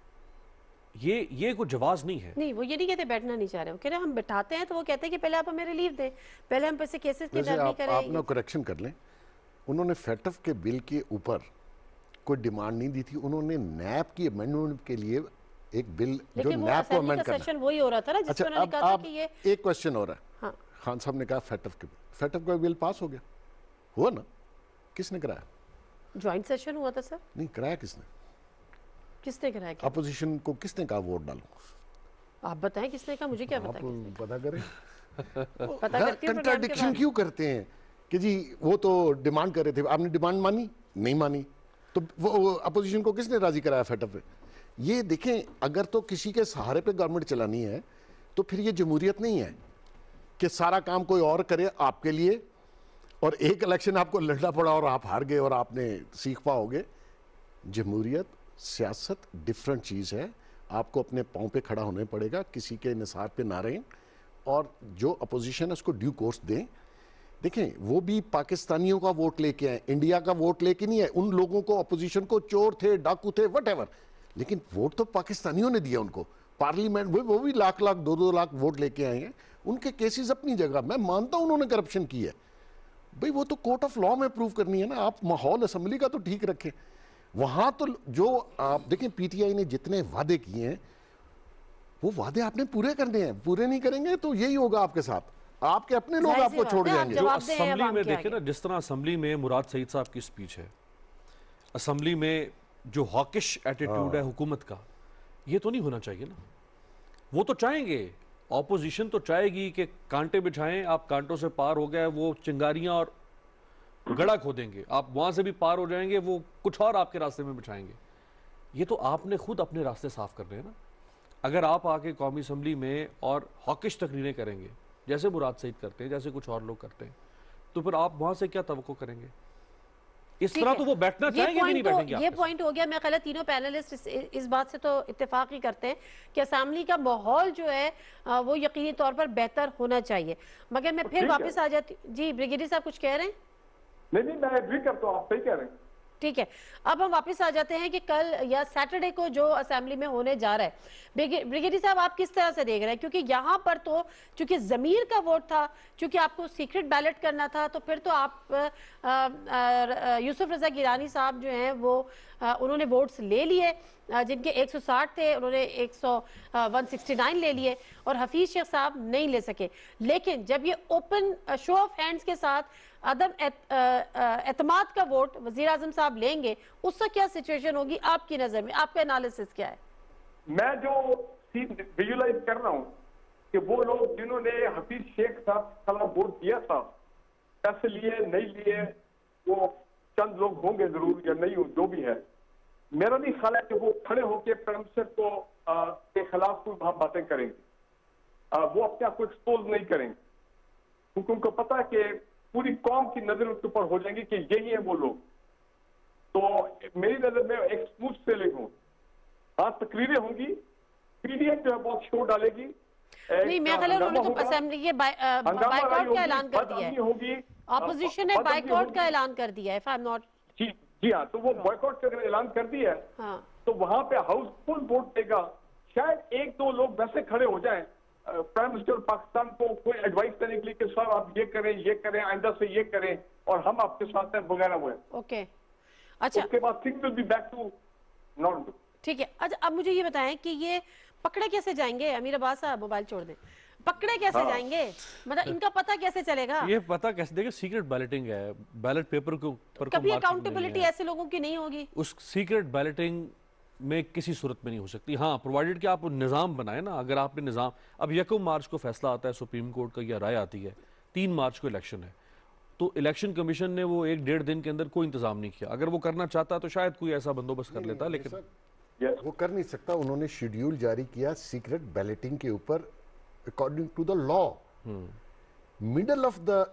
ये कोई जवाब नहीं है। नहीं, वो ये नहीं कहते बैठना नहीं चाह रहे, वो कह रहे हम बिठाते हैं तो वो कहते हैं कि पहले आप हमें रिलीफ दें, पहले हम पैसे केसेस की नरमी करें। आप ना करेक्शन कर लें, उन्होंने फैटफ के बिल के ऊपर कोई डिमांड नहीं दी थी, उन्होंने नैब की अमेंडमेंट के लिए एक बिल जो लेकिन वो नैप को असेंबली अमेंड का करना। सेशन वही हो रहा था ना अच्छा, जिसमें उन्होंने अब कहा था आप कि ये एक क्वेश्चन हो रहा है। हाँ खान साहब ने कहा फैटफ का बिल पास हो गया, हुआ ना? किसने कराया? ज्वाइंट सेशन हुआ था सर, नहीं कराया किसने? किसने कराया क्या? अपोजिशन को किसने कहा वोट डालो? आप बताएं किसने कहा, मुझे क्या आप पता किसने पता करें। पता करती हूँ प्रोग्राम के कंट्राडिक्शन बाद। क्यों करते हैं कि जी वो तो डिमांड कर रहे थे, आपने डिमांड मानी नहीं मानी, तो वो अपोजिशन को किसने राजी कराया फैटफ पे? ये देखें, अगर तो किसी के सहारे पे गवर्नमेंट चलानी है तो फिर ये जमहूरियत नहीं है कि सारा काम कोई और करे आपके लिए, और एक इलेक्शन आपको लड़ना पड़ा और आप हार गए और आपने सीख पाओगे। जमहूरियत, सियासत डिफरेंट चीज़ है। आपको अपने पाँव पे खड़ा होने पड़ेगा, किसी के निसार पे ना रहें, और जो अपोजिशन है उसको ड्यू कोर्स दें। देखें, वो भी पाकिस्तानियों का वोट लेके आए, इंडिया का वोट लेके नहीं है। उन लोगों को, अपोजिशन को, चोर थे, डाकू थे, वट लेकिन वोट तो पाकिस्तानियों ने दिया उनको। पार्लियामेंट वो भी लाख लाख 2-2 लाख वोट लेके आए हैं। उनके केसेस अपनी जगह, मैं मानता हूं उन्होंने करप्शन की है भाई, वो तो कोर्ट ऑफ लॉ में प्रूव करनी है ना। आप माहौल असेंबली का तो ठीक रखें। वहां तो जो आप देखें, पीटीआई ने जितने वादे किए हैं वो वादे आपने पूरे करने हैं। पूरे नहीं करेंगे तो यही होगा आपके साथ, आपके अपने लोग जाहिर सी आपको बात छोड़ है, आप जाएंगे। जो जवाब दें असेंबली अवाम में के देखे आगे। ना, जिस तरह असेंबली में मुराद सईद साहब की स्पीच है, असेंबली में जो हॉकिश एटीट्यूड है हुकूमत का, ये तो नहीं होना चाहिए ना। वो तो चाहेंगे, ऑपोजिशन तो चाहेगी कि कांटे बिछाएं, आप कांटों से पार हो गए, वो चिंगारियां और गड़ा खोदेंगे, आप वहां से भी पार हो जाएंगे, वो कुछ और आपके रास्ते में बिछाएंगे। ये तो आपने खुद अपने रास्ते साफ करने हैं ना। अगर आप आके कौमी असम्बली में और हॉकिश तकरीरें करेंगे जैसे मुराद सईद करते हैं, जैसे कुछ और लोग करते हैं, तो फिर आप वहां से क्या तवक्को करेंगे? इस ठीक तरह है। तो वो बैठना चाहेंगे कि नहीं बैठेंगे ये आपके साथ? पॉइंट हो गया। मैं ख्याल है तीनों पैनलिस्ट इस बात से तो इत्तेफाक ही करते हैं कि असेंबली का माहौल जो है वो यकीनी तौर पर बेहतर होना चाहिए। मगर मैं फिर ठीक है। वापस आ जाती जी, ब्रिगेडियर साहब कुछ कह रहे हैं? नहीं, मैं एग्री करता हूँ, आप सही कह रहे हैं। ठीक है, अब हम वापस आ जाते हैं कि कल या सैटरडे को जो असेंबली में होने जा रहा है, ब्रिगेडियर साहब आप किस तरह से देख रहे हैं? क्योंकि यहाँ पर तो चूंकि जमीर का वोट था, चूंकि आपको सीक्रेट बैलेट करना था, तो फिर तो आप यूसुफ रजा गिलानी साहब जो हैं वो उन्होंने वोट्स ले लिए, जिनके 160 थे उन्होंने 169 ले लिए, और हफीज शेख साहब नहीं ले सके। लेकिन जब ये ओपन शो ऑफ हैंड्स के साथ अदम एतमाद का वोट वजीर आजम साहब लेंगे, उसका क्या सिचुएशन होगी आपकी नजर में? आपका एनालिसिस क्या है? मैं जो सीन विजुलाइज कर रहा हूँ कि वो लोग जिन्होंने हफीज शेख साहब के खिलाफ वोट दिया था, पैसे लिए नहीं लिए, वो चंद लोग होंगे जरूर या नहीं हो, जो भी है, मेरा नहीं ख्याल है कि वो खड़े होकर प्राइम मिनिस्टर को के खिलाफ कोई वहां बातें करेंगे। वो अपने आप को एक्सपोज नहीं करेंगे, क्योंकि उनको पता है कि पूरी कौम की नजर उसके ऊपर हो जाएंगी कि यही है वो लोग। तो मेरी नजर में एक स्मूथ सेलिंग हो, हाँ तकरीरें होंगी, पीडीएम जो है बहुत शो डालेगी। नहीं, मैं ख्याल है उन्होंने तो असेंबली ये बाइकआउट का ऐलान कर दिया है, होगी, ऑपोजिशन ने बाइकआउट का ऐलान कर दिया है, इफ आई एम नॉट। जी हाँ, तो वो बॉयकॉट का ऐलान कर दिया है, हाँ, तो वहां पे हाउस फुल वोट देगा। शायद एक दो लोग वैसे खड़े हो जाएं प्राइम मिनिस्टर पाकिस्तान को कोई एडवाइस देने के लिए कि साहब आप ये करें, आइंदा से ये करें, और हम आपके साथ हैं वगैरह वो है। ओके, अच्छा, उसके बाद things will be back to normal. ठीक है। अच्छा, अब मुझे ये बताएं कि ये पकड़े कैसे जाएंगे? अमीर अब्बास साहब मोबाइल छोड़ दें, पकड़े कैसे जाएंगे? मतलब इनका पता कैसे चलेगा? ये पता कैसे? देखिए, सीक्रेट बैलेटिंग है, बैलेट पेपर के ऊपर कभी अकाउंटेबिलिटी ऐसे लोगों की नहीं होगी? उस सीक्रेट बैलेटिंग में किसी सूरत में नहीं हो सकती। हाँ, प्रोवाइडेड कि आप निज़ाम बनाए ना। अगर आपने निज़ाम, अब 1 मार्च को फैसला आता है सुप्रीम कोर्ट का या राय आती है, 3 मार्च को इलेक्शन है, तो इलेक्शन कमीशन ने वो 1-1.5 दिन के अंदर कोई इंतजाम नहीं किया। अगर वो करना चाहता तो शायद कोई ऐसा बंदोबस्त कर लेता, लेकिन वो कर नहीं सकता। उन्होंने शेड्यूल जारी किया सीक्रेट बैलेटिंग के ऊपर according to the law. Middle of the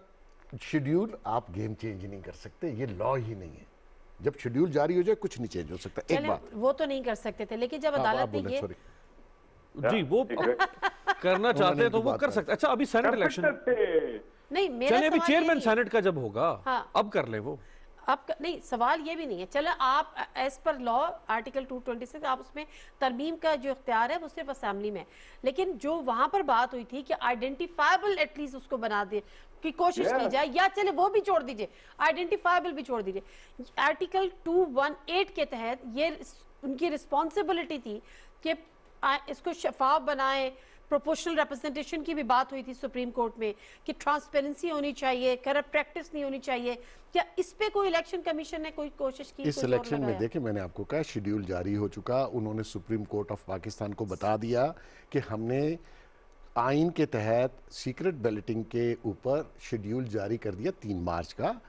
schedule आप गेम चेंज नहीं कर सकते, ये लॉ ही नहीं है। जब शेड्यूल जारी हो जाए कुछ नहीं चेंज हो सकता। एक बात वो तो नहीं कर सकते थे, लेकिन जब अदालत ने ये जी वो करना चाहते हैं तो वो कर सकते। अच्छा, अभी सेनेट इलेक्शन नहीं, मेरा चले, अभी सवाल चेयरमैन यही- सेनेट का जब होगा, हाँ। अब कर ले वो। अब नहीं, सवाल ये भी नहीं है। चलो, आप एज पर लॉ आर्टिकल 226 आप उसमें तरमीम का जो इख्तियार है वो सिर्फ असेंबली में, लेकिन जो वहां पर बात हुई थी कि आइडेंटिफाइबल एटलीस्ट उसको बना दे की कोशिश की जाए, या चले वो भी छोड़ दीजिए, आइडेंटिफाइबल भी छोड़ दीजिए। आर्टिकल 218 के तहत ये उनकी रिस्पॉन्सिबिलिटी थी कि इसको शफाफ बनाएं। प्रोपोर्शनल रिप्रेजेंटेशन की भी बात हुई थी सुप्रीम कोर्ट में कि ट्रांसपेरेंसी होनी चाहिए, करप्ट प्रैक्टिस नहीं होनी चाहिए। क्या इस पे कोई इलेक्शन कमीशन ने कोई कोशिश की? इस इलेक्शन में देखिए, मैंने आपको कहा शेड्यूल जारी हो चुका, उन्होंने सुप्रीम कोर्ट ऑफ पाकिस्तान को बता दिया कि हमने आइन के तहत सीक्रेट बैलेटिंग के ऊपर शेड्यूल जारी कर दिया 3 मार्च का।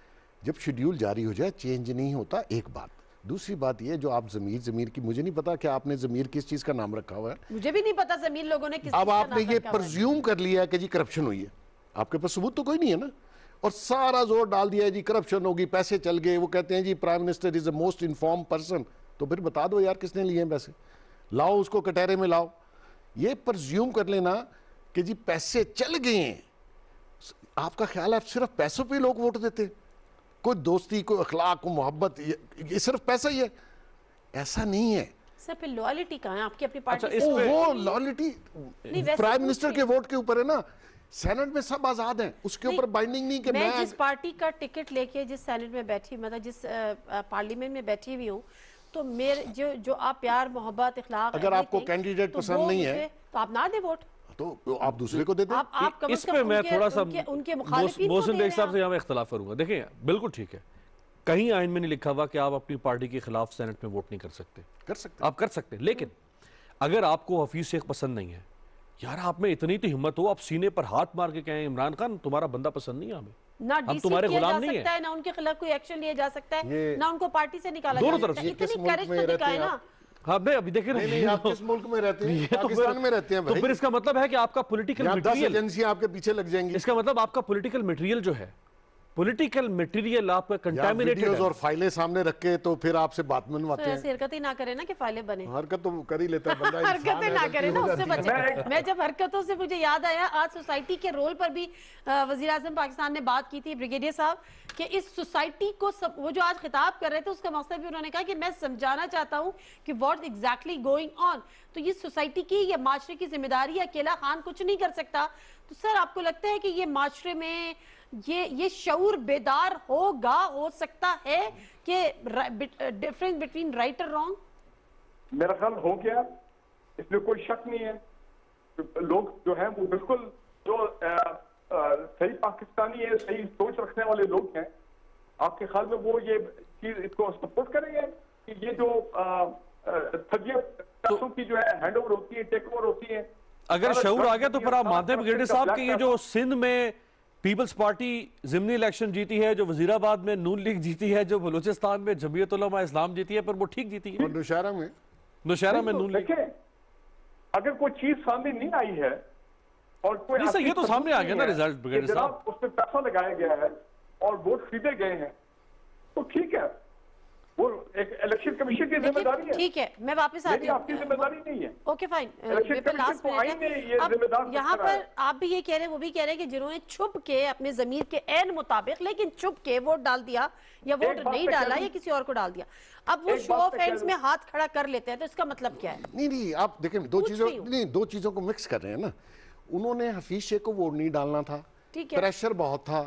जब शेड्यूल जारी हो जाए चेंज नहीं होता, एक बात। दूसरी बात ये, जो आप जमीर की, मुझे नहीं पता कि आपने जमीर किस चीज का नाम रखा हुआ है। मुझे भी नहीं पता जमीर लोगों ने किस अब चीज़ का आपने नाम ये रखा हुआ है। प्रज्यूम कर लिया है कि जी करप्शन हुई है, आपके पास सबूत तो कोई नहीं है ना, और सारा जोर डाल दिया है जी करप्शन होगी, पैसे चल गए। वो कहते हैं जी prime minister is the most inform person. तो फिर बता दो यार किसने लिए हैं पैसे, लाओ उसको कटहरे में लाओ। ये प्रज्यूम कर लेना कि जी पैसे चल गए हैं, आपका ख्याल है सिर्फ पैसों पे लोग वोट देते हैं? कोई दोस्ती, कोई अखलाक, कोई मोहब्बत, ये सिर्फ पैसा ही है? ऐसा नहीं है सर फिर लॉयल्टी कहाँ है आपकी अपनी पार्टी अच्छा, से? वो लॉयल्टी वैसे प्राइम पूछ मिनिस्टर के- के वोट के ऊपर है ना। सेनेट में सब आजाद हैं, उसके ऊपर बाइंडिंग नहीं कि मैं मैं जिस पार्टी का टिकट लेके जिस सेनेट में बैठी, मतलब जिस पार्लियामेंट में बैठी हुई हूँ, तो मेरे जो आप प्यार मोहब्बत इखलाक, अगर आपको everything, कैंडिडेट तो पसंद वो नहीं है, मुझे- तो आप ना दे वोट, तो आप दूसरे को दे दें। आप कम इस से पे कम मैं उनके- थोड़ा सा उनके मुखालिफिन को मोहसिन दे बेग रहे साहब से हैं। यहाँ मैं इख्तलाफ करूंगा। देखिए बिल्कुल ठीक है, कहीं आइन में नहीं लिखा हुआ कि आप अपनी पार्टी के खिलाफ सेनेट में वोट नहीं कर सकते। कर सकते आप कर सकते हैं, लेकिन अगर आपको हफीज शेख पसंद नहीं है, यार आप में इतनी तो हिम्मत हो, आप सीने पर हाथ मार के कहें इमरान खान तुम्हारा बंदा पसंद नहीं है हमें, ना हम डीसी तुम्हारे किया जा गुलाम नहीं सकता है। है, ना उनके खिलाफ कोई एक्शन लिया जा सकता है, ये- ना उनको पार्टी से निकाला दोनों जा तरफ सकता से। है। ये किस इतनी मुल्क करेज में तो रहते दिखाए हैं ना। आप? हाँ नहीं अभी देखिए नहीं नहीं, आप किस मुल्क में रहते हैं? ये तो पाकिस्तान फिर- में रहते हैं तो भाई। फिर इसका मतलब है कि आपका पॉलिटिकल यहाँ 10 मटेरियल, एजेंसियां आपके पीछे लग जाएंगी। इसका मतलब आपका पॉलिटिकल मटेरियल जो है, पॉलिटिकल मटेरियल आपका या कंटामिनेटेड वीडियोस है। और फाइलें सामने रख के तो फिर आपसे बात तो मनवाते हैं। ऐसी हरकतें ना करें ना कि फाइलें बने। हरकत तो कर ही लेता है बंदा, इंसान हरकतें है, ना गलती करें ना, हो उससे जाती है। बचे। मैं जब हरकतों से मुझे याद आया, आज सोसाइटी के रोल पर भी वजीर आजम पाकिस्तान ने बात की थी, ब्रिगेडियर साहब, कि इस सोसाइटी को वो जो आज खिताब कर रहे थे उसका मकसद भी उन्होंने कहा कि मैं समझाना चाहता हूँ कि व्हाट एग्जैक्टली गोइंग ऑन। तो ये सोसाइटी की या माशरे की जिम्मेदारी, अकेला खान कुछ नहीं कर सकता। तो सर आपको लगता है कि ये माशरे में ये शऊर बेदार होगा, हो सकता है कि डिफरेंस बिटवीन राइट और रॉन्ग? मेरा ख्याल हो गया, इसमें कोई शक नहीं है। लोग जो हैं वो बिल्कुल जो सही पाकिस्तानी है, सही सोच रखने वाले लोग हैं, आपके ख्याल में वो ये चीज इसको सपोर्ट करेंगे कि ये जो पैसों की जो है हैंड ओवर होती है, टेक ओवर होती है? अगर शऊर आ गया तो फिर आप मानते हैं ब्रिगेडियर साहब कि ये जो सिंध में पीपल्स पार्टी जिमनी इलेक्शन जीती है, जो वजीराबाद में नून लीग जीती है, जो बलूचिस्तान में जमीयत उलमा इस्लाम जीती है, पर वो ठीक जीती है, और नौशहरा में नौशहरा में नून लीग। देखिए, अगर कोई चीज सामने नहीं आई है और कोई नहीं सर, ये तो आपकी सामने आ गया ना नहीं है रिजल्ट कि ब्रिगेडियर जनाब साहब। उस पर पैसा लगाया गया है और वोट खरीदे गए हैं, तो ठीक है, वो एक इलेक्शन कमीशन की जिम्मेदारी है। ठीक है, मैं वापस आती मेरी आपकी जिम्मेदारी नहीं है। Okay fine. इलेक्शन कमीशन को आइन ने ये जिम्मेदार यहाँ ठहराया पर आप भी ये कह रहे हैं, वो भी कह रहे हैं कि जिन्होंने छुप के अपने जमीर के ऐन मुताबिक लेकिन छुप के वोट डाल दिया या वोट बात नहीं मैं कह डाला दूं। या किसी और को डाल दिया, अब वो एक शो बात ऑफ मैं कह हैंड्स दूं। में हाथ खड़ा कर लेते हैं, तो इसका मतलब क्या है? नहीं, आप देखें पूछ रही हूं। दो चीजों को मिक्स कर रहे हैं ना। उन्होंने हफीज शेख को वोट नहीं डालना था, ठीक है। प्रेशर बहुत था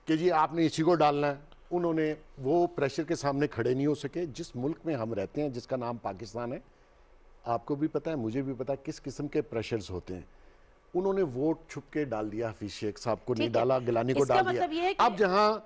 कि जी आपने इसी को डालना है, उन्होंने वो प्रेशर के सामने खड़े नहीं हो सके। जिस मुल्क में हम रहते हैं जिसका नाम पाकिस्तान है, आपको भी पता है, मुझे भी पता है किस किस्म के प्रेशर्स होते हैं। उन्होंने वोट छुप के डाल दिया, हफीज शेख साहब को नहीं ठीक है। डाला, गिलानी को इसका डाल मतलब ये है दिया। कि- अब जहां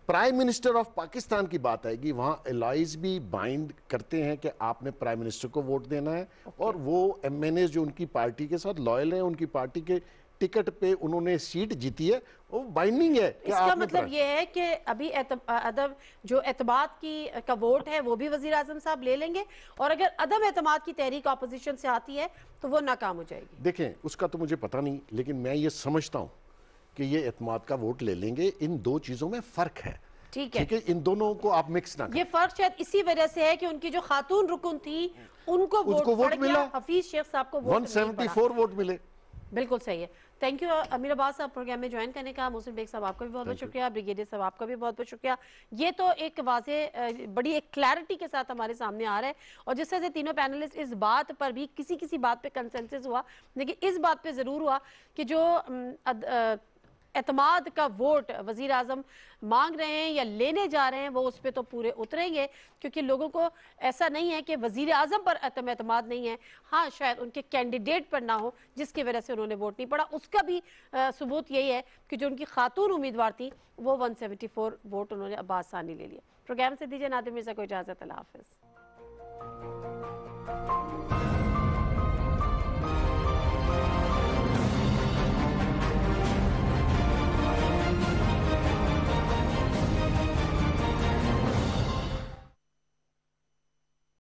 प्राइम मिनिस्टर ऑफ पाकिस्तान की बात आएगी, वहां एलाइज भी बाइंड करते हैं कि आपने प्राइम मिनिस्टर को वोट देना है, और वो एमएनए जो उनकी पार्टी के साथ लॉयल हैं, उनकी पार्टी के टिकट पे उन्होंने सीट जीती है, वो बाइंडिंग है कि इसका आपने मतलब ये है कि अभी अदब जो एतमाद की का वोट है वो भी वजीर आजम साहब ले लेंगे, और अगर अदम एतमाद की तहरीक अपोजिशन से आती है तो वो नाकाम हो जाएगी। देखें, उसका तो मुझे पता नहीं, लेकिन मैं ये समझता हूं कि ये एतमाद का वोट ले लेंगे। इन दो चीजों में फर्क है, ठीक है। ठीक है, इन दोनों को आप मिक्स ना करें। ये फर्क शायद इसी वजह से है कि उनकी जो खातून रुकन थी उनको उसको वोट वोट पड़ मिला। गया, हफीज शेख साहब को वोट नहीं पड़ा। 174 वोट मिले। बिल्कुल सही है। थैंक यू अमीर अब्बास साहब प्रोग्राम में ज्वाइन करने का। मोहसिन बेग साहब आपका भी बहुत बहुत शुक्रिया, ब्रिगेडियर साहब आपका भी बहुत बहुत शुक्रिया। ये तो एक वाज़े बड़ी एक क्लैरिटी के साथ हमारे सामने आ रहा है, और जिस तरह से तीनों पैनलिस्ट इस बात पर भी किसी बात पे कंसेंसस हुआ, लेकिन इस बात पे ज़रूर हुआ कि जो एतमाद का वोट वजीर आजम मांग रहे हैं या लेने जा रहे हैं, वो उस पर तो पूरे उतरेंगे, क्योंकि लोगों को ऐसा नहीं है कि वजीर आजम पर एतमाद नहीं है, हाँ शायद उनके कैंडिडेट पर ना हो जिसकी वजह से उन्होंने वोट नहीं पड़ा। उसका भी सबूत यही है कि जो उनकी खातून उम्मीदवार थी वो 174 वोट उन्होंने अब्बास सानी ले लिया। प्रोग्राम से दीजिए नादिर मिर्जा को इजाजत, अल्लाह हाफिज।